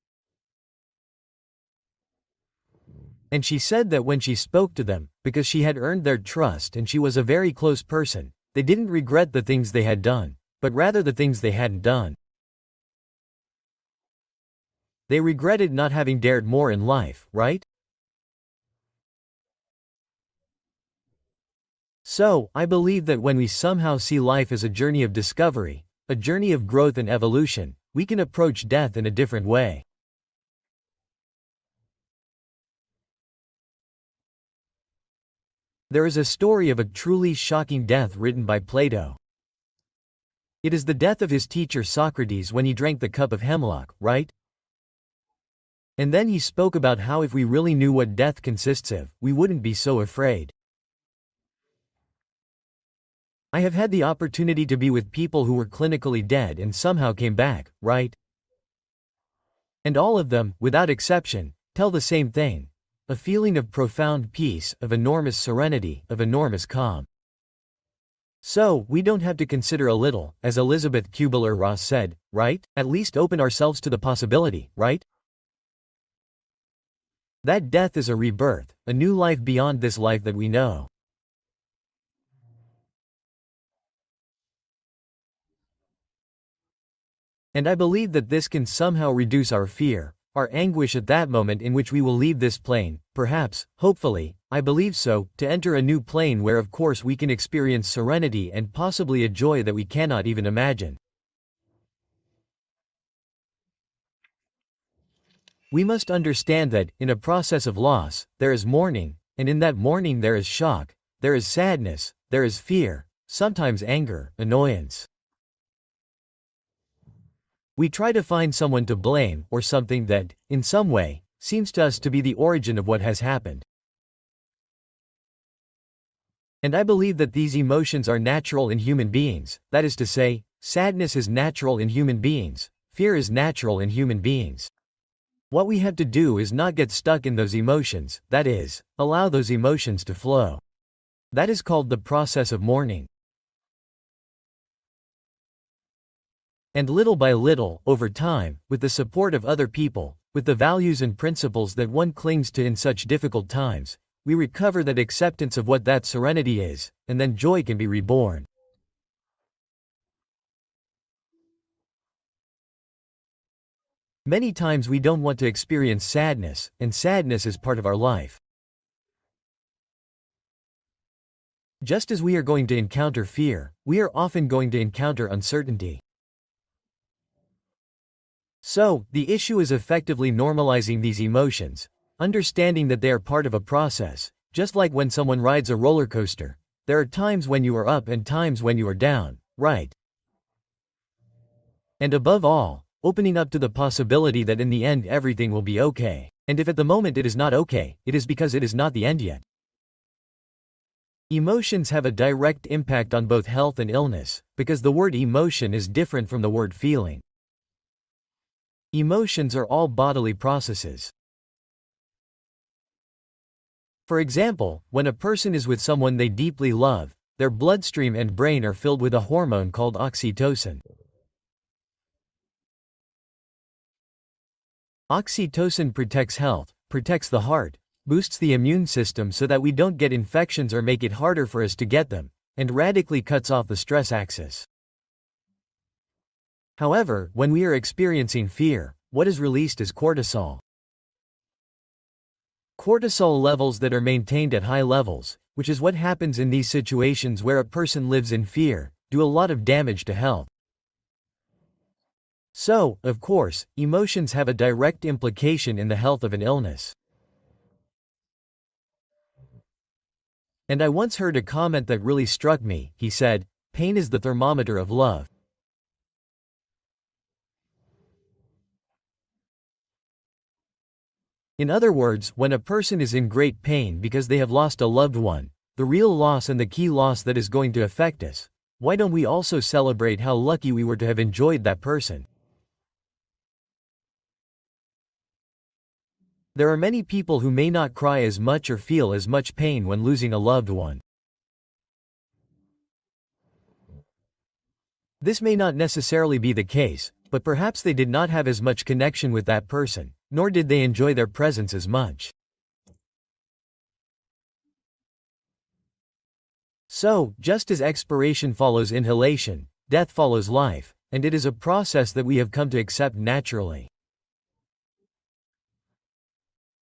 And she said that when she spoke to them, because she had earned their trust and she was a very close person, they didn't regret the things they had done, but rather the things they hadn't done. They regretted not having dared more in life, right? So, I believe that when we somehow see life as a journey of discovery, a journey of growth and evolution, we can approach death in a different way. There is a story of a truly shocking death written by Plato. It is the death of his teacher Socrates when he drank the cup of hemlock, right? And then he spoke about how if we really knew what death consists of, we wouldn't be so afraid. I have had the opportunity to be with people who were clinically dead and somehow came back, right? And all of them, without exception, tell the same thing. A feeling of profound peace, of enormous serenity, of enormous calm. So, we don't have to consider a little, as Elizabeth Kubler-Ross said, right? At least open ourselves to the possibility, right? That death is a rebirth, a new life beyond this life that we know. And I believe that this can somehow reduce our fear, our anguish at that moment in which we will leave this plane, perhaps, hopefully, I believe so, to enter a new plane where of course we can experience serenity and possibly a joy that we cannot even imagine. We must understand that, in a process of loss, there is mourning, and in that mourning there is shock, there is sadness, there is fear, sometimes anger, annoyance. We try to find someone to blame or something that, in some way, seems to us to be the origin of what has happened. And I believe that these emotions are natural in human beings, that is to say, sadness is natural in human beings, fear is natural in human beings. What we have to do is not get stuck in those emotions, that is, allow those emotions to flow. That is called the process of mourning. And little by little, over time, with the support of other people, with the values and principles that one clings to in such difficult times, we recover that acceptance of what that serenity is, and then joy can be reborn. Many times we don't want to experience sadness, and sadness is part of our life. Just as we are going to encounter fear, we are often going to encounter uncertainty. So, the issue is effectively normalizing these emotions, understanding that they are part of a process, just like when someone rides a roller coaster. There are times when you are up and times when you are down, right? And above all, opening up to the possibility that in the end everything will be okay. And if at the moment it is not okay, it is because it is not the end yet. Emotions have a direct impact on both health and illness, because the word emotion is different from the word feeling. Emotions are all bodily processes. For example, when a person is with someone they deeply love, their bloodstream and brain are filled with a hormone called oxytocin. Oxytocin protects health, protects the heart, boosts the immune system so that we don't get infections or make it harder for us to get them, and radically cuts off the stress axis. However, when we are experiencing fear, what is released is cortisol. Cortisol levels that are maintained at high levels, which is what happens in these situations where a person lives in fear, do a lot of damage to health. So, of course, emotions have a direct implication in the health of an illness. And I once heard a comment that really struck me. He said, "Pain is the thermometer of love." In other words, when a person is in great pain because they have lost a loved one, the real loss and the key loss that is going to affect us, why don't we also celebrate how lucky we were to have enjoyed that person? There are many people who may not cry as much or feel as much pain when losing a loved one. This may not necessarily be the case, but perhaps they did not have as much connection with that person, nor did they enjoy their presence as much. So, just as expiration follows inhalation, death follows life, and it is a process that we have come to accept naturally.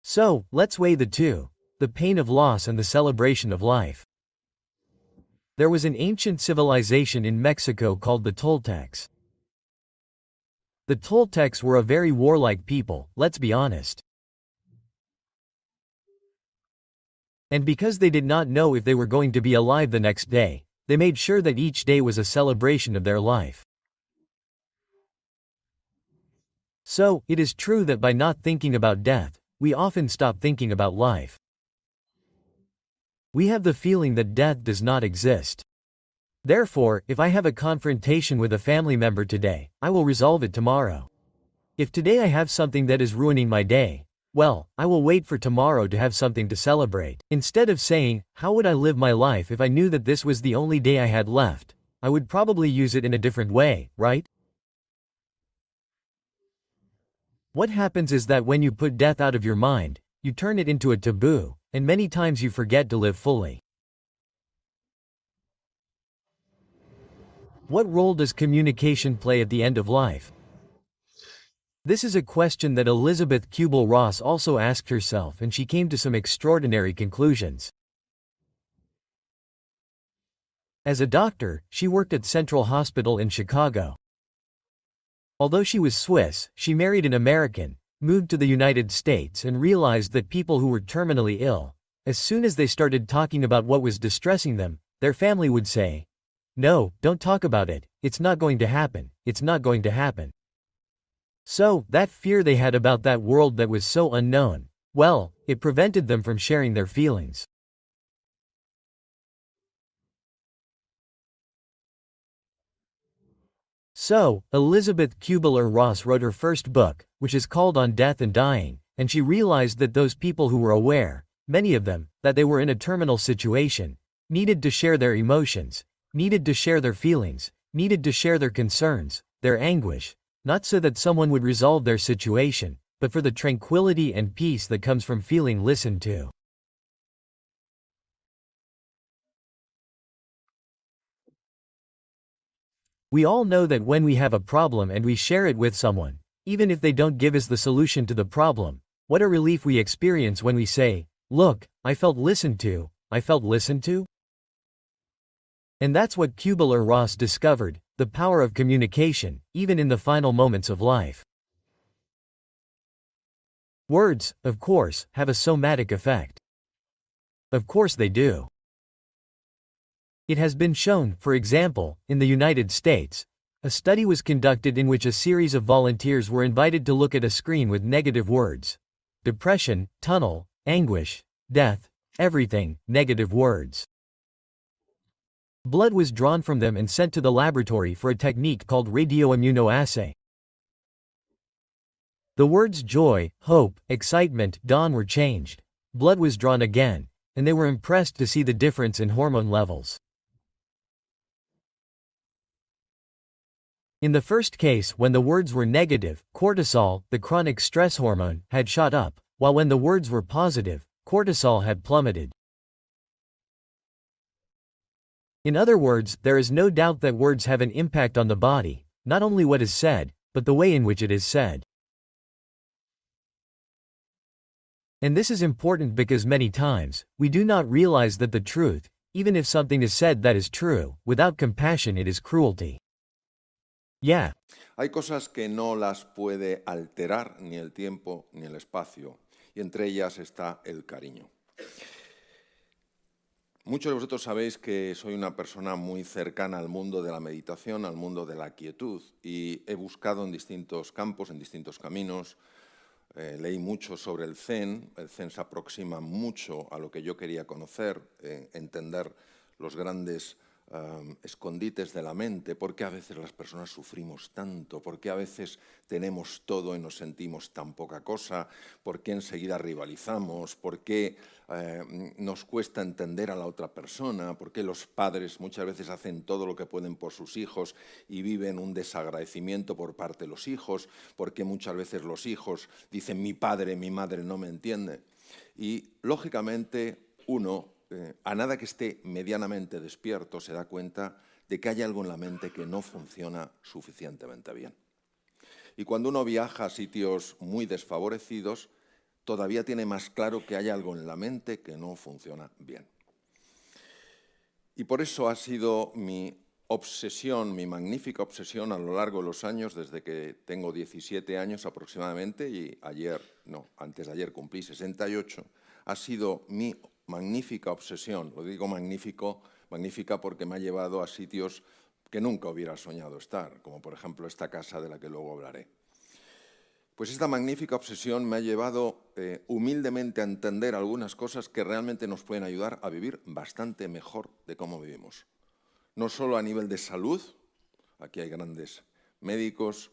So, let's weigh the two, the pain of loss and the celebration of life. There was an ancient civilization in Mexico called the Toltecs. The Toltecs were a very warlike people, let's be honest. And because they did not know if they were going to be alive the next day, They made sure that each day was a celebration of their life. So, it is true that by not thinking about death, we often stop thinking about life. We have the feeling that death does not exist. Therefore, if I have a confrontation with a family member today, I will resolve it tomorrow. If today I have something that is ruining my day, well, I will wait for tomorrow to have something to celebrate. Instead of saying, how would I live my life if I knew that this was the only day I had left? I would probably use it in a different way, right? What happens is that when you put death out of your mind, you turn it into a taboo, and many times you forget to live fully. What role does communication play at the end of life? This is a question that Elizabeth Kubler-Ross also asked herself, and she came to some extraordinary conclusions. As a doctor, she worked at Central Hospital in Chicago. Although she was Swiss, she married an American, moved to the United States, and realized that people who were terminally ill, as soon as they started talking about what was distressing them, their family would say, "No, don't talk about it, it's not going to happen, it's not going to happen." So, that fear they had about that world that was so unknown, well, it prevented them from sharing their feelings. So, Elizabeth Kubler-Ross wrote her first book, which is called On Death and Dying, and she realized that those people who were aware, many of them, that they were in a terminal situation, needed to share their emotions, needed to share their feelings, needed to share their concerns, their anguish, not so that someone would resolve their situation, but for the tranquility and peace that comes from feeling listened to. We all know that when we have a problem and we share it with someone, even if they don't give us the solution to the problem, what a relief we experience when we say, "Look, I felt listened to, I felt listened to." And that's what Kubler-Ross discovered, the power of communication, even in the final moments of life. Words, of course, have a somatic effect. Of course they do. It has been shown, for example, in the United States, a study was conducted in which a series of volunteers were invited to look at a screen with negative words. Depression, tunnel, anguish, death, everything, negative words. Blood was drawn from them and sent to the laboratory for a technique called radioimmunoassay. The words joy, hope, excitement, dawn were changed. Blood was drawn again, and they were impressed to see the difference in hormone levels. In the first case, when the words were negative, cortisol, the chronic stress hormone, had shot up, while when the words were positive, cortisol had plummeted. In other words, there is no doubt that words have an impact on the body, not only what is said, but the way in which it is said. And this is important because many times, we do not realize that the truth, even if something is said that is true, without compassion it is cruelty. Yeah. Hay cosas que no las puede alterar ni el tiempo ni el espacio, y entre ellas está el cariño. Muchos de vosotros sabéis que soy una persona muy cercana al mundo de la meditación, al mundo de la quietud, y he buscado en distintos campos, en distintos caminos. Leí mucho sobre el Zen se aproxima mucho a lo que yo quería conocer, entender los grandes escondites de la mente, por qué a veces las personas sufrimos tanto, por qué a veces tenemos todo y nos sentimos tan poca cosa, por qué enseguida rivalizamos, por qué nos cuesta entender a la otra persona, por qué los padres muchas veces hacen todo lo que pueden por sus hijos y viven un desagradecimiento por parte de los hijos, por qué muchas veces los hijos dicen mi padre, mi madre no me entiende. Y lógicamente uno, a nada que esté medianamente despierto, se da cuenta de que hay algo en la mente que no funciona suficientemente bien. Y cuando uno viaja a sitios muy desfavorecidos, todavía tiene más claro que hay algo en la mente que no funciona bien. Y por eso ha sido mi obsesión, mi magnífica obsesión a lo largo de los años, desde que tengo 17 años aproximadamente, y antes de ayer cumplí 68, ha sido mi magnífica obsesión, lo digo magnífico, magnífica porque me ha llevado a sitios que nunca hubiera soñado estar, como por ejemplo esta casa de la que luego hablaré. Pues esta magnífica obsesión me ha llevado humildemente a entender algunas cosas que realmente nos pueden ayudar a vivir bastante mejor de cómo vivimos. No solo a nivel de salud, aquí hay grandes médicos,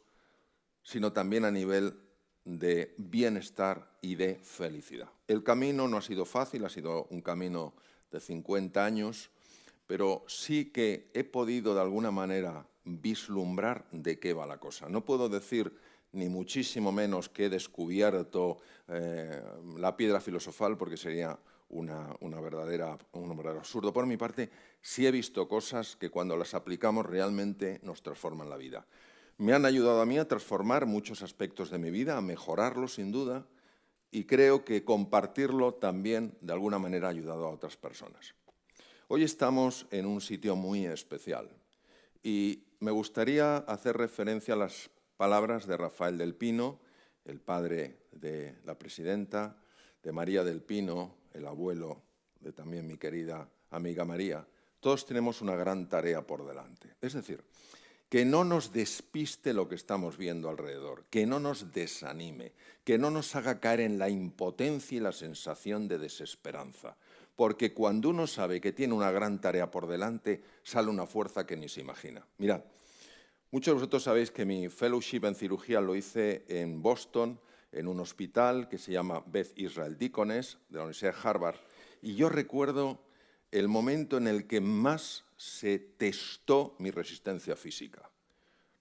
sino también a nivel de bienestar y de felicidad. El camino no ha sido fácil, ha sido un camino de 50 años, pero sí que he podido de alguna manera vislumbrar de qué va la cosa. No puedo decir ni muchísimo menos que he descubierto la piedra filosofal, porque sería un verdadero absurdo. Por mi parte, sí he visto cosas que cuando las aplicamos realmente nos transforman la vida. Me han ayudado a mí a transformar muchos aspectos de mi vida, a mejorarlo sin duda, y creo que compartirlo también de alguna manera ha ayudado a otras personas. Hoy estamos en un sitio muy especial y me gustaría hacer referencia a las palabras de Rafael del Pino, el padre de la presidenta, de María del Pino, el abuelo de también mi querida amiga María. Todos tenemos una gran tarea por delante. Es decir, que no nos despiste lo que estamos viendo alrededor, que no nos desanime, que no nos haga caer en la impotencia y la sensación de desesperanza. Porque cuando uno sabe que tiene una gran tarea por delante, sale una fuerza que ni se imagina. Mirad, muchos de vosotros sabéis que mi fellowship en cirugía lo hice en Boston, en un hospital que se llama Beth Israel Deaconess, de la Universidad de Harvard, y yo recuerdo el momento en el que más se testó mi resistencia física.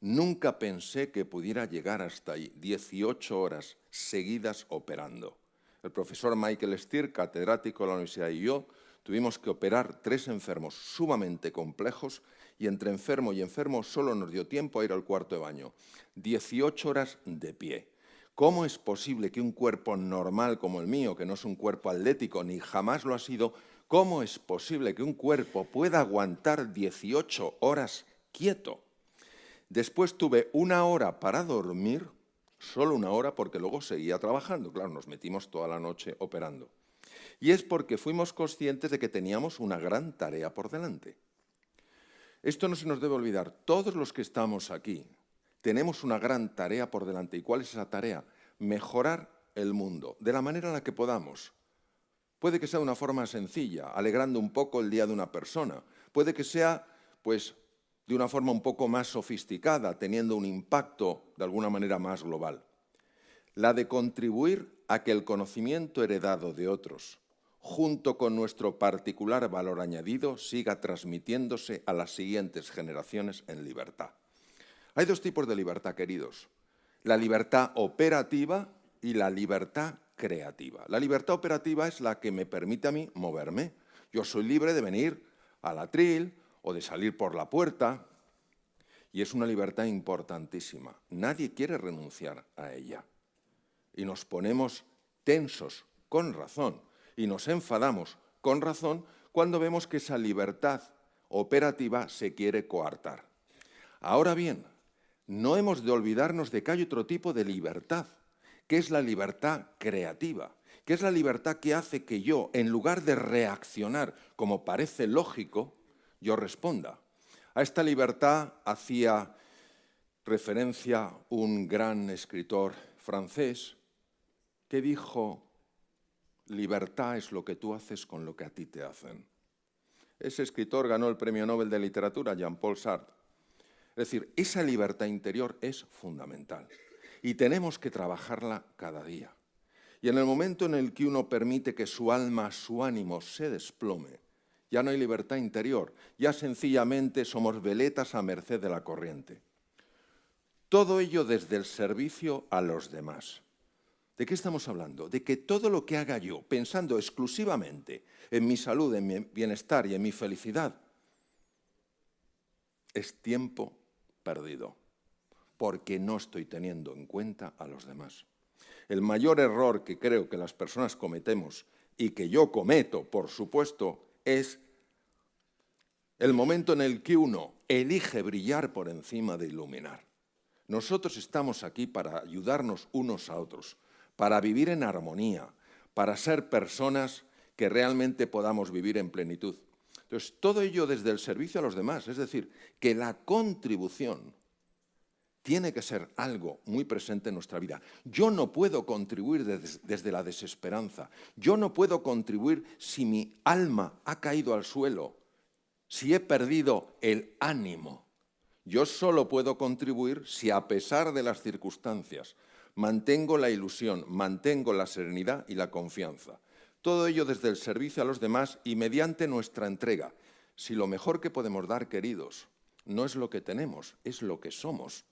Nunca pensé que pudiera llegar hasta ahí, 18 horas seguidas operando. El profesor Michael Steer, catedrático de la universidad, y yo tuvimos que operar 3 enfermos sumamente complejos y entre enfermo y enfermo solo nos dio tiempo a ir al cuarto de baño. 18 horas de pie. ¿Cómo es posible que un cuerpo normal como el mío, que no es un cuerpo atlético ni jamás lo ha sido, cómo es posible que un cuerpo pueda aguantar 18 horas quieto? Después tuve 1 hora para dormir, solo 1 hora, porque luego seguía trabajando. Claro, nos metimos toda la noche operando. Y es porque fuimos conscientes de que teníamos una gran tarea por delante. Esto no se nos debe olvidar. Todos los que estamos aquí tenemos una gran tarea por delante. ¿Y cuál es esa tarea? Mejorar el mundo, de la manera en la que podamos. Puede que sea de una forma sencilla, alegrando un poco el día de una persona. Puede que sea, pues, de una forma un poco más sofisticada, teniendo un impacto de alguna manera más global. La de contribuir a que el conocimiento heredado de otros, junto con nuestro particular valor añadido, siga transmitiéndose a las siguientes generaciones en libertad. Hay 2 tipos de libertad, queridos. La libertad operativa y la libertad creativa. La libertad operativa es la que me permite a mí moverme. Yo soy libre de venir al atril o de salir por la puerta y es una libertad importantísima. Nadie quiere renunciar a ella. Y nos ponemos tensos, con razón, y nos enfadamos, con razón, cuando vemos que esa libertad operativa se quiere coartar. Ahora bien, no hemos de olvidarnos de que hay otro tipo de libertad, que es la libertad creativa, que es la libertad que hace que yo, en lugar de reaccionar como parece lógico, yo responda. A esta libertad hacía referencia un gran escritor francés que dijo: libertad es lo que tú haces con lo que a ti te hacen. Ese escritor ganó el Premio Nobel de Literatura, Jean-Paul Sartre. Es decir, esa libertad interior es fundamental y tenemos que trabajarla cada día. Y en el momento en el que uno permite que su alma, su ánimo se desplome, ya no hay libertad interior, ya sencillamente somos veletas a merced de la corriente. Todo ello desde el servicio a los demás. ¿De qué estamos hablando? De que todo lo que haga yo, pensando exclusivamente en mi salud, en mi bienestar y en mi felicidad, es tiempo perdido, porque no estoy teniendo en cuenta a los demás. El mayor error que creo que las personas cometemos, y que yo cometo, por supuesto, es el momento en el que uno elige brillar por encima de iluminar. Nosotros estamos aquí para ayudarnos unos a otros, para vivir en armonía, para ser personas que realmente podamos vivir en plenitud. Entonces, todo ello desde el servicio a los demás, es decir, que la contribución tiene que ser algo muy presente en nuestra vida. Yo no puedo contribuir desde la desesperanza. Yo no puedo contribuir si mi alma ha caído al suelo, si he perdido el ánimo. Yo solo puedo contribuir si, a pesar de las circunstancias, mantengo la ilusión, mantengo la serenidad y la confianza. Todo ello desde el servicio a los demás y mediante nuestra entrega. Si lo mejor que podemos dar, queridos, no es lo que tenemos, es lo que somos.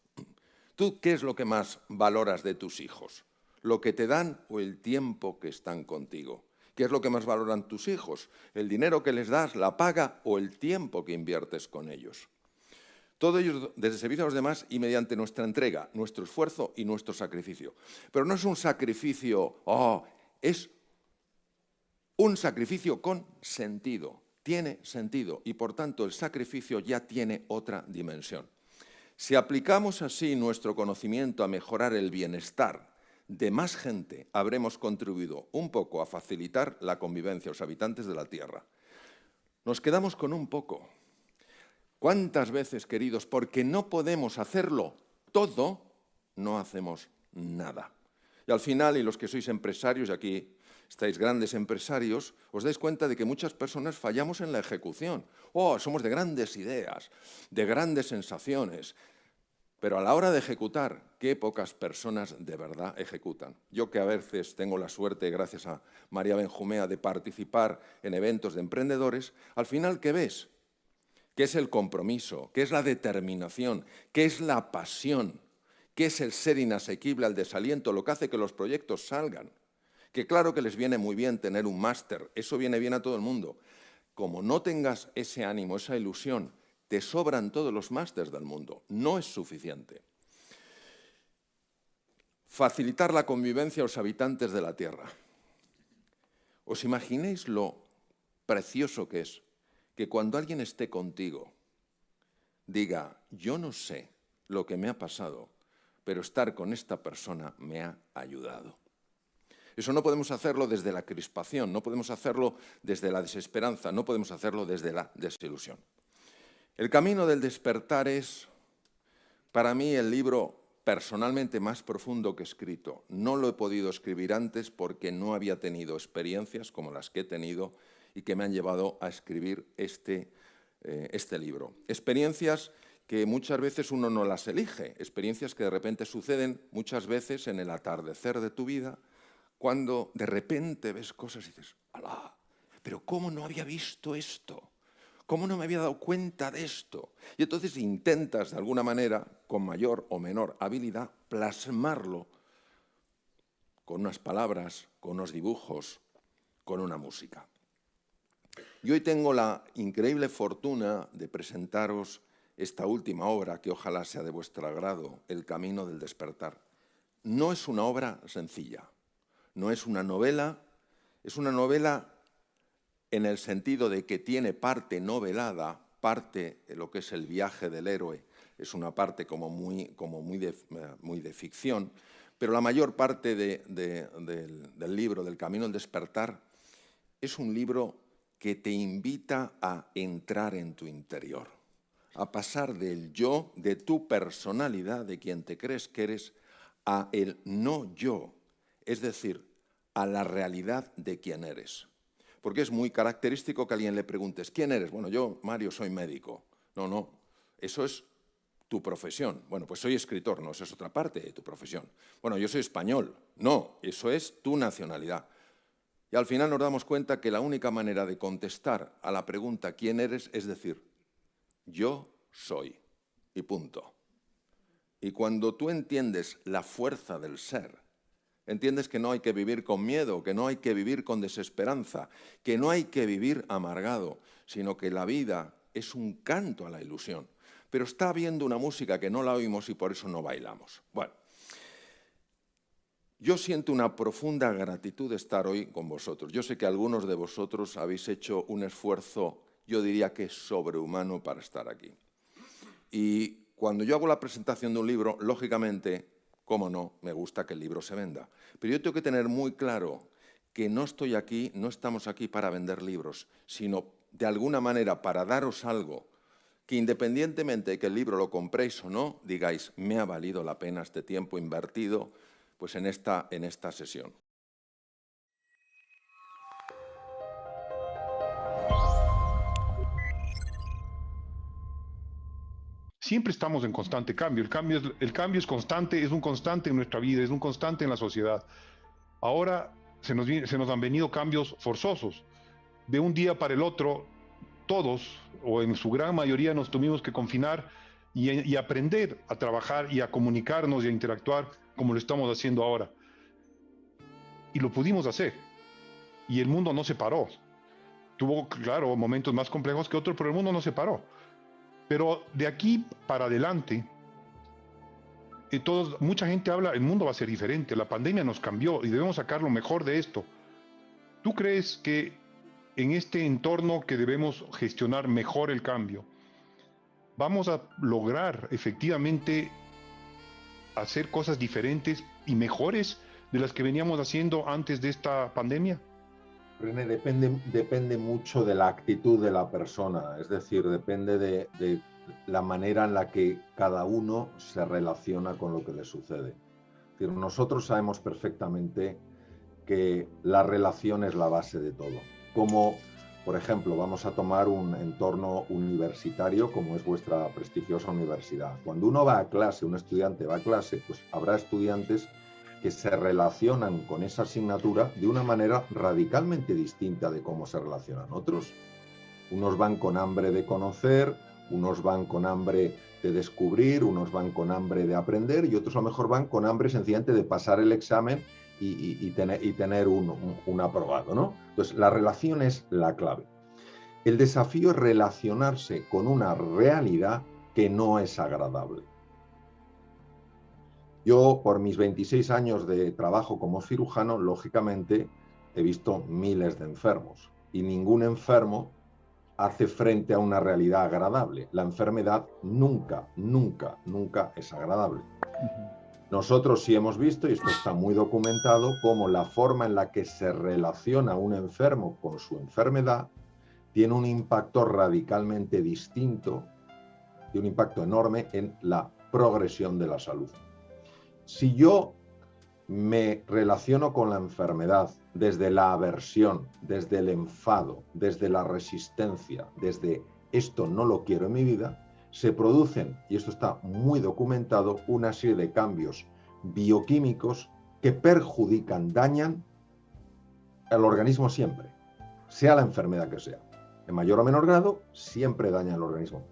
¿Tú qué es lo que más valoras de tus hijos? ¿Lo que te dan o el tiempo que están contigo? ¿Qué es lo que más valoran tus hijos? ¿El dinero que les das, la paga o el tiempo que inviertes con ellos? Todo ello desde el servicio a los demás y mediante nuestra entrega, nuestro esfuerzo y nuestro sacrificio. Pero no es un sacrificio, es un sacrificio con sentido. Tiene sentido y por tanto el sacrificio ya tiene otra dimensión. Si aplicamos así nuestro conocimiento a mejorar el bienestar de más gente, habremos contribuido un poco a facilitar la convivencia de los habitantes de la Tierra. Nos quedamos con un poco. ¿Cuántas veces, queridos, porque no podemos hacerlo todo, no hacemos nada? Y al final, y los que sois empresarios, y aquí estáis grandes empresarios, os dais cuenta de que muchas personas fallamos en la ejecución. Somos de grandes ideas, de grandes sensaciones, pero a la hora de ejecutar, qué pocas personas de verdad ejecutan. Yo que a veces tengo la suerte, gracias a María Benjumea, de participar en eventos de emprendedores, al final, ¿qué ves? ¿Qué es el compromiso? ¿Qué es la determinación? ¿Qué es la pasión? ¿Qué es el ser inasequible al desaliento? Lo que hace que los proyectos salgan. Que claro que les viene muy bien tener un máster, eso viene bien a todo el mundo. Como no tengas ese ánimo, esa ilusión, te sobran todos los másters del mundo. No es suficiente. Facilitar la convivencia a los habitantes de la Tierra. ¿Os imagináis lo precioso que es que cuando alguien esté contigo diga, yo no sé lo que me ha pasado, pero estar con esta persona me ha ayudado? Eso no podemos hacerlo desde la crispación, no podemos hacerlo desde la desesperanza, no podemos hacerlo desde la desilusión. El camino del despertar es, para mí, el libro personalmente más profundo que he escrito. No lo he podido escribir antes porque no había tenido experiencias como las que he tenido y que me han llevado a escribir este libro. Experiencias que muchas veces uno no las elige, experiencias que de repente suceden muchas veces en el atardecer de tu vida, cuando de repente ves cosas y dices, ¡alá! ¿Pero cómo no había visto esto? ¿Cómo no me había dado cuenta de esto? Y entonces intentas, de alguna manera, con mayor o menor habilidad, plasmarlo con unas palabras, con unos dibujos, con una música. Y hoy tengo la increíble fortuna de presentaros esta última obra, que ojalá sea de vuestro agrado, El camino del despertar. No es una obra sencilla. No es una novela en el sentido de que tiene parte novelada, parte de lo que es el viaje del héroe, es una parte como muy de ficción, pero la mayor parte del libro, del Camino del Despertar, es un libro que te invita a entrar en tu interior, a pasar del yo, de tu personalidad, de quien te crees que eres, a el no yo, es decir, a la realidad de quién eres. Porque es muy característico que a alguien le preguntes, ¿quién eres? Bueno, yo, Mario, soy médico. No, eso es tu profesión. Bueno, pues soy escritor, no, eso es otra parte de tu profesión. Bueno, yo soy español. No, eso es tu nacionalidad. Y al final nos damos cuenta que la única manera de contestar a la pregunta ¿quién eres? Es decir, yo soy, y punto. Y cuando tú entiendes la fuerza del ser, entiendes que no hay que vivir con miedo, que no hay que vivir con desesperanza, que no hay que vivir amargado, sino que la vida es un canto a la ilusión. Pero está habiendo una música que no la oímos y por eso no bailamos. Bueno, yo siento una profunda gratitud de estar hoy con vosotros. Yo sé que algunos de vosotros habéis hecho un esfuerzo, yo diría que sobrehumano, para estar aquí. Y cuando yo hago la presentación de un libro, lógicamente, cómo no, me gusta que el libro se venda. Pero yo tengo que tener muy claro que no estoy aquí, no estamos aquí para vender libros, sino de alguna manera, para daros algo que independientemente de que el libro lo compréis o no, digáis, me ha valido la pena este tiempo invertido pues en esta sesión. Siempre estamos en constante cambio. El cambio es constante, es un constante en nuestra vida, es un constante en la sociedad. Ahora se nos han venido cambios forzosos. De un día para el otro, todos, o en su gran mayoría, nos tuvimos que confinar y aprender a trabajar y a comunicarnos y a interactuar como lo estamos haciendo ahora. Y lo pudimos hacer. Y el mundo no se paró. Tuvo, claro, momentos más complejos que otros, pero el mundo no se paró. Pero de aquí para adelante, mucha gente habla, el mundo va a ser diferente, la pandemia nos cambió y debemos sacar lo mejor de esto. ¿Tú crees que en este entorno que debemos gestionar mejor el cambio, vamos a lograr efectivamente hacer cosas diferentes y mejores de las que veníamos haciendo antes de esta pandemia? René, depende mucho de la actitud de la persona, es decir, depende de la manera en la que cada uno se relaciona con lo que le sucede. Es decir, nosotros sabemos perfectamente que la relación es la base de todo. Como, por ejemplo, vamos a tomar un entorno universitario como es vuestra prestigiosa universidad. Cuando uno va a clase, un estudiante va a clase, pues habrá estudiantes que se relacionan con esa asignatura de una manera radicalmente distinta de cómo se relacionan otros. Unos van con hambre de conocer, unos van con hambre de descubrir, unos van con hambre de aprender y otros a lo mejor van con hambre sencillamente de pasar el examen y tener un aprobado, ¿no? Entonces, la relación es la clave. El desafío es relacionarse con una realidad que no es agradable. Yo, por mis 26 años de trabajo como cirujano, lógicamente he visto miles de enfermos y ningún enfermo hace frente a una realidad agradable. La enfermedad nunca, nunca, nunca es agradable. Nosotros sí hemos visto, y esto está muy documentado, cómo la forma en la que se relaciona un enfermo con su enfermedad tiene un impacto radicalmente distinto y un impacto enorme en la progresión de la salud. Si yo me relaciono con la enfermedad desde la aversión, desde el enfado, desde la resistencia, desde esto no lo quiero en mi vida, se producen, y esto está muy documentado, una serie de cambios bioquímicos que perjudican, dañan al organismo siempre, sea la enfermedad que sea. En mayor o menor grado, siempre daña al organismo.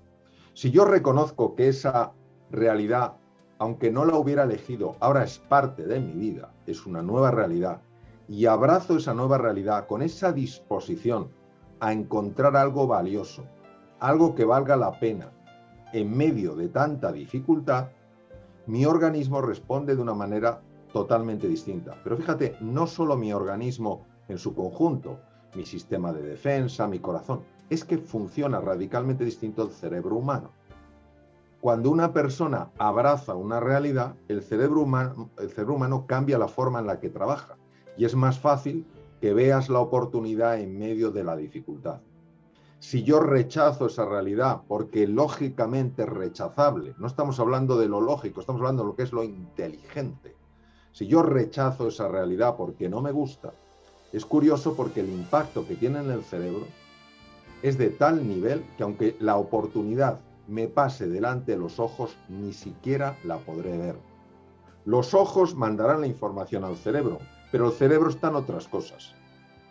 Si yo reconozco que esa realidad, aunque no la hubiera elegido, ahora es parte de mi vida, es una nueva realidad, y abrazo esa nueva realidad con esa disposición a encontrar algo valioso, algo que valga la pena, en medio de tanta dificultad, mi organismo responde de una manera totalmente distinta. Pero fíjate, no solo mi organismo en su conjunto, mi sistema de defensa, mi corazón, es que funciona radicalmente distinto el cerebro humano. Cuando una persona abraza una realidad, el cerebro humano cambia la forma en la que trabaja y es más fácil que veas la oportunidad en medio de la dificultad. Si yo rechazo esa realidad porque lógicamente es rechazable, no estamos hablando de lo lógico, estamos hablando de lo que es lo inteligente. Si yo rechazo esa realidad porque no me gusta, es curioso porque el impacto que tiene en el cerebro es de tal nivel que aunque la oportunidad me pase delante de los ojos, ni siquiera la podré ver. Los ojos mandarán la información al cerebro, pero el cerebro está en otras cosas.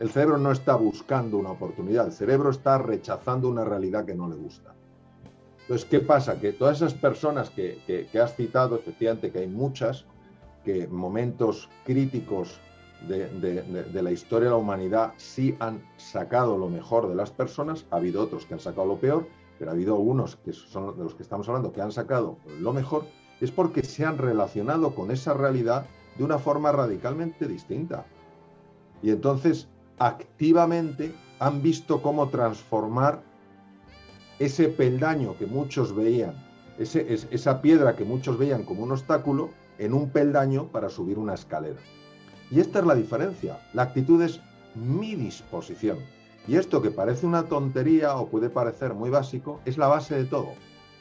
El cerebro no está buscando una oportunidad, el cerebro está rechazando una realidad que no le gusta. Entonces, ¿qué pasa? Que todas esas personas que has citado, efectivamente que hay muchas, que momentos críticos de la historia de la humanidad sí han sacado lo mejor de las personas, ha habido otros que han sacado lo peor, pero ha habido unos que son de los que estamos hablando que han sacado lo mejor, es porque se han relacionado con esa realidad de una forma radicalmente distinta. Y entonces activamente han visto cómo transformar ese peldaño que muchos veían, esa piedra que muchos veían como un obstáculo, en un peldaño para subir una escalera. Y esta es la diferencia. La actitud es mi disposición. Y esto, que parece una tontería o puede parecer muy básico, es la base de todo.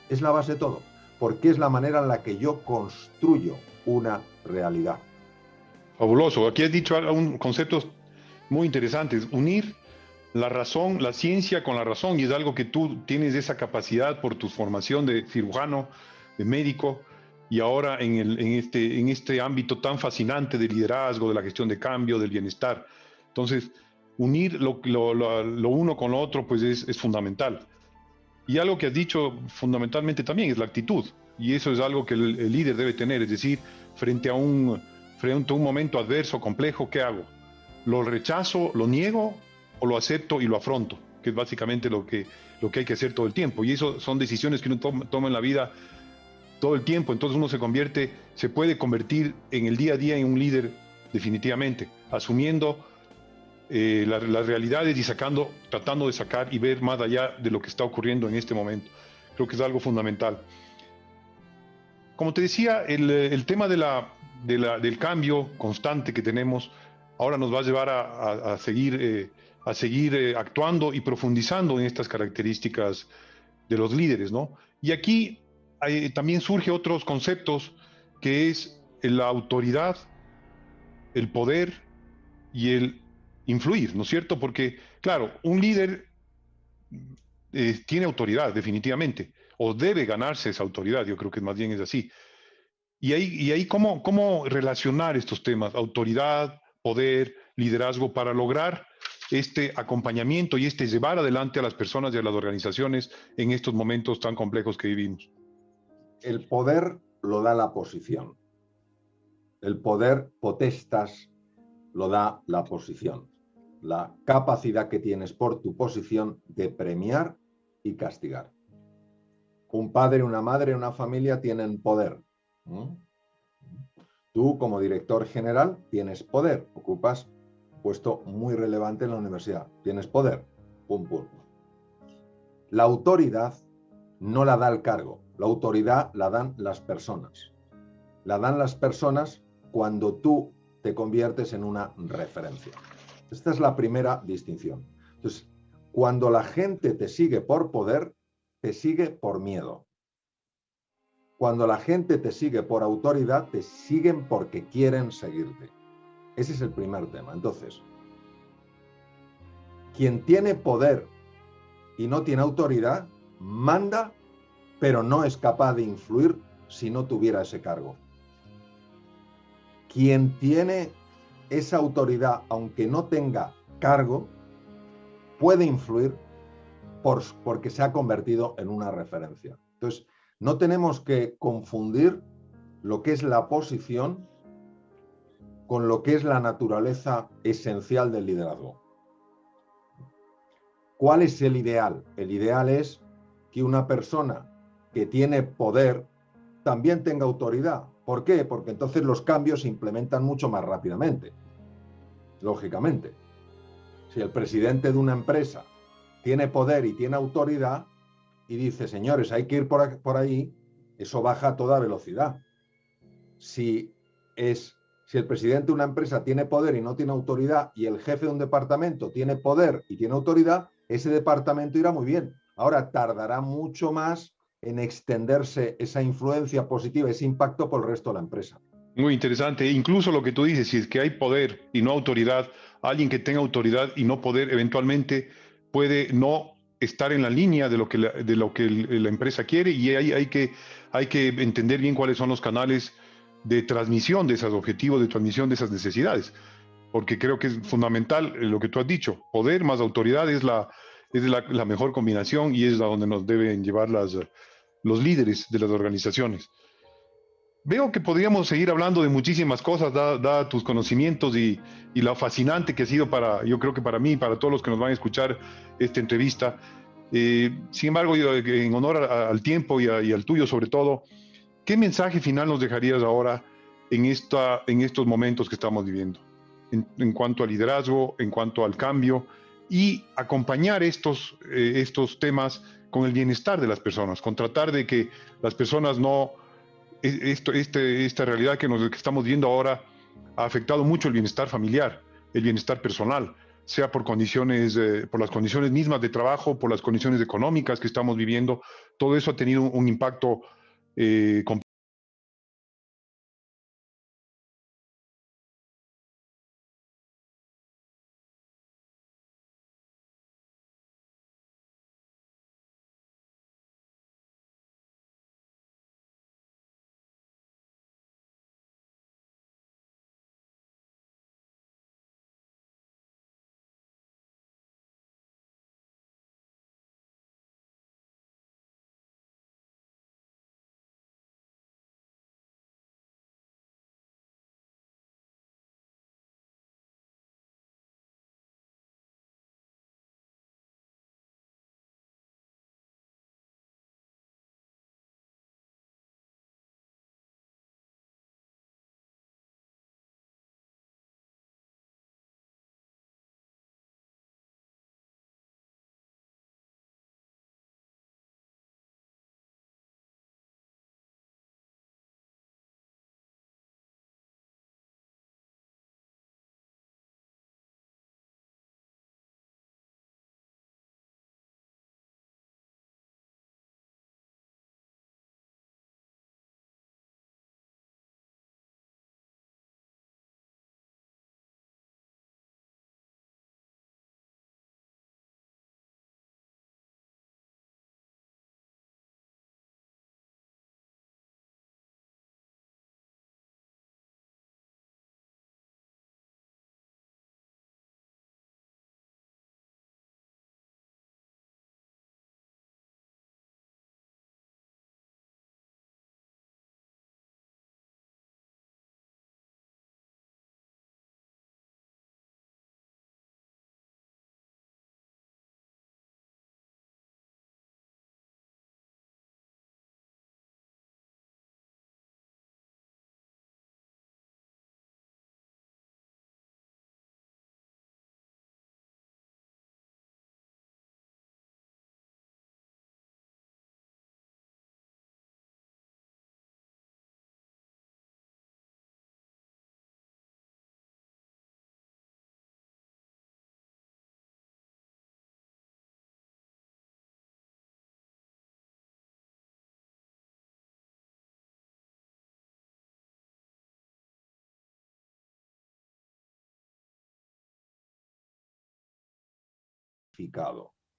Es la base de todo. Porque es la manera en la que yo construyo una realidad. Fabuloso. Aquí has dicho conceptos muy interesantes. Unir la razón, la ciencia con la razón, y es algo que tú tienes esa capacidad por tu formación de cirujano, de médico, y ahora en este ámbito tan fascinante de liderazgo, de la gestión de cambio, del bienestar. Entonces, unir lo uno con lo otro pues es fundamental. Y algo que has dicho fundamentalmente también es la actitud, y eso es algo que el líder debe tener, es decir, frente a un momento adverso, complejo, ¿qué hago? ¿Lo rechazo, lo niego o lo acepto y lo afronto? Que es básicamente lo que hay que hacer todo el tiempo. Y eso son decisiones que uno toma en la vida todo el tiempo. Entonces uno se puede convertir en el día a día en un líder definitivamente, asumiendo las realidades y tratando de sacar y ver más allá de lo que está ocurriendo en este momento. Creo que es algo fundamental. Como te decía, el tema del cambio constante que tenemos ahora nos va a llevar a seguir actuando y profundizando en estas características de los líderes, ¿no? Y aquí también surge otros conceptos, que es la autoridad, el poder y el influir, ¿no es cierto? Porque, claro, un líder tiene autoridad, definitivamente, o debe ganarse esa autoridad, yo creo que más bien es así. Y ahí ¿cómo relacionar estos temas, autoridad, poder, liderazgo, para lograr este acompañamiento y llevar adelante a las personas y a las organizaciones en estos momentos tan complejos que vivimos? El poder lo da la posición. El poder, potestas, lo da la posición. La capacidad que tienes por tu posición de premiar y castigar. Un padre, una madre, una familia tienen poder. Tú, como director general, tienes poder. Ocupas un puesto muy relevante en la universidad. Tienes poder. Pum, pum. La autoridad no la da el cargo. La autoridad la dan las personas. La dan las personas cuando tú te conviertes en una referencia. Esta es la primera distinción. Entonces, cuando la gente te sigue por poder, te sigue por miedo. Cuando la gente te sigue por autoridad, te siguen porque quieren seguirte. Ese es el primer tema. Entonces, quien tiene poder y no tiene autoridad, manda, pero no es capaz de influir si no tuviera ese cargo. Quien tiene esa autoridad, aunque no tenga cargo, puede influir porque se ha convertido en una referencia. Entonces, no tenemos que confundir lo que es la posición con lo que es la naturaleza esencial del liderazgo. ¿Cuál es el ideal? El ideal es que una persona que tiene poder también tenga autoridad. ¿Por qué? Porque entonces los cambios se implementan mucho más rápidamente. Lógicamente. Si el presidente de una empresa tiene poder y tiene autoridad y dice, señores, hay que ir por ahí, eso baja a toda velocidad. Si el presidente de una empresa tiene poder y no tiene autoridad, y el jefe de un departamento tiene poder y tiene autoridad, ese departamento irá muy bien. Ahora tardará mucho más en extenderse esa influencia positiva, ese impacto por el resto de la empresa. Muy interesante. Incluso lo que tú dices, si es que hay poder y no autoridad, alguien que tenga autoridad y no poder, eventualmente puede no estar en la línea de lo que la empresa quiere, y hay que entender bien cuáles son los canales de transmisión de esos objetivos, de transmisión de esas necesidades, porque creo que es fundamental lo que tú has dicho. Poder más autoridad es la mejor combinación, y es a donde nos deben llevar los líderes de las organizaciones. Veo que podríamos seguir hablando de muchísimas cosas, dada tus conocimientos y lo fascinante que ha sido yo creo que para mí, para todos los que nos van a escuchar esta entrevista. Sin embargo, en honor al tiempo y al tuyo sobre todo, ¿qué mensaje final nos dejarías ahora en estos momentos que estamos viviendo? En cuanto al liderazgo, en cuanto al cambio, y acompañar estos temas con el bienestar de las personas, con tratar de que las personas no... Esta realidad que estamos viendo ahora ha afectado mucho el bienestar familiar, el bienestar personal. sea por condiciones, por las condiciones mismas de trabajo, por las condiciones económicas que estamos viviendo. Todo eso ha tenido un impacto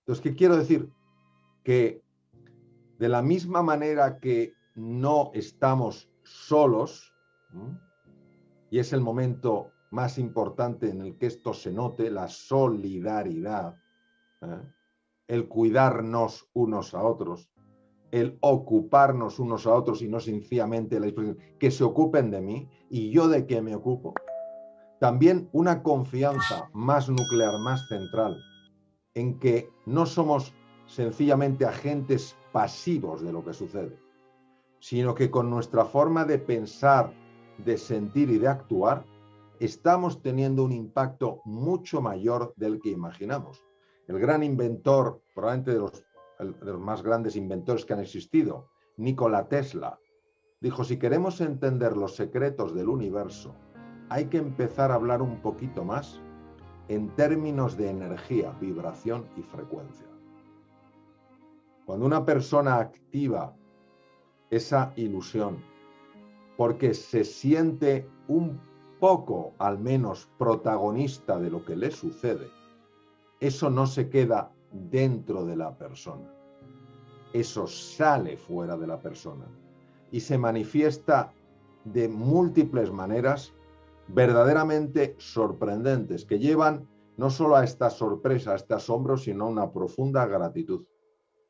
Entonces, ¿qué quiero decir? Que de la misma manera que no estamos solos, ¿no? Y es el momento más importante en el que esto se note, la solidaridad, ¿eh? El cuidarnos unos a otros, el ocuparnos unos a otros y no sencillamente la expresión que se ocupen de mí y yo de qué me ocupo. También una confianza más nuclear, más central, en que no somos sencillamente agentes pasivos de lo que sucede, sino que con nuestra forma de pensar, de sentir y de actuar, estamos teniendo un impacto mucho mayor del que imaginamos. El gran inventor, probablemente de los más grandes inventores que han existido, Nikola Tesla, dijo: si queremos entender los secretos del universo, hay que empezar a hablar un poquito más en términos de energía, vibración y frecuencia. Cuando una persona activa esa ilusión, porque se siente un poco, al menos, protagonista de lo que le sucede, eso no se queda dentro de la persona. Eso sale fuera de la persona y se manifiesta de múltiples maneras verdaderamente sorprendentes, que llevan no solo a esta sorpresa, a este asombro, sino a una profunda gratitud.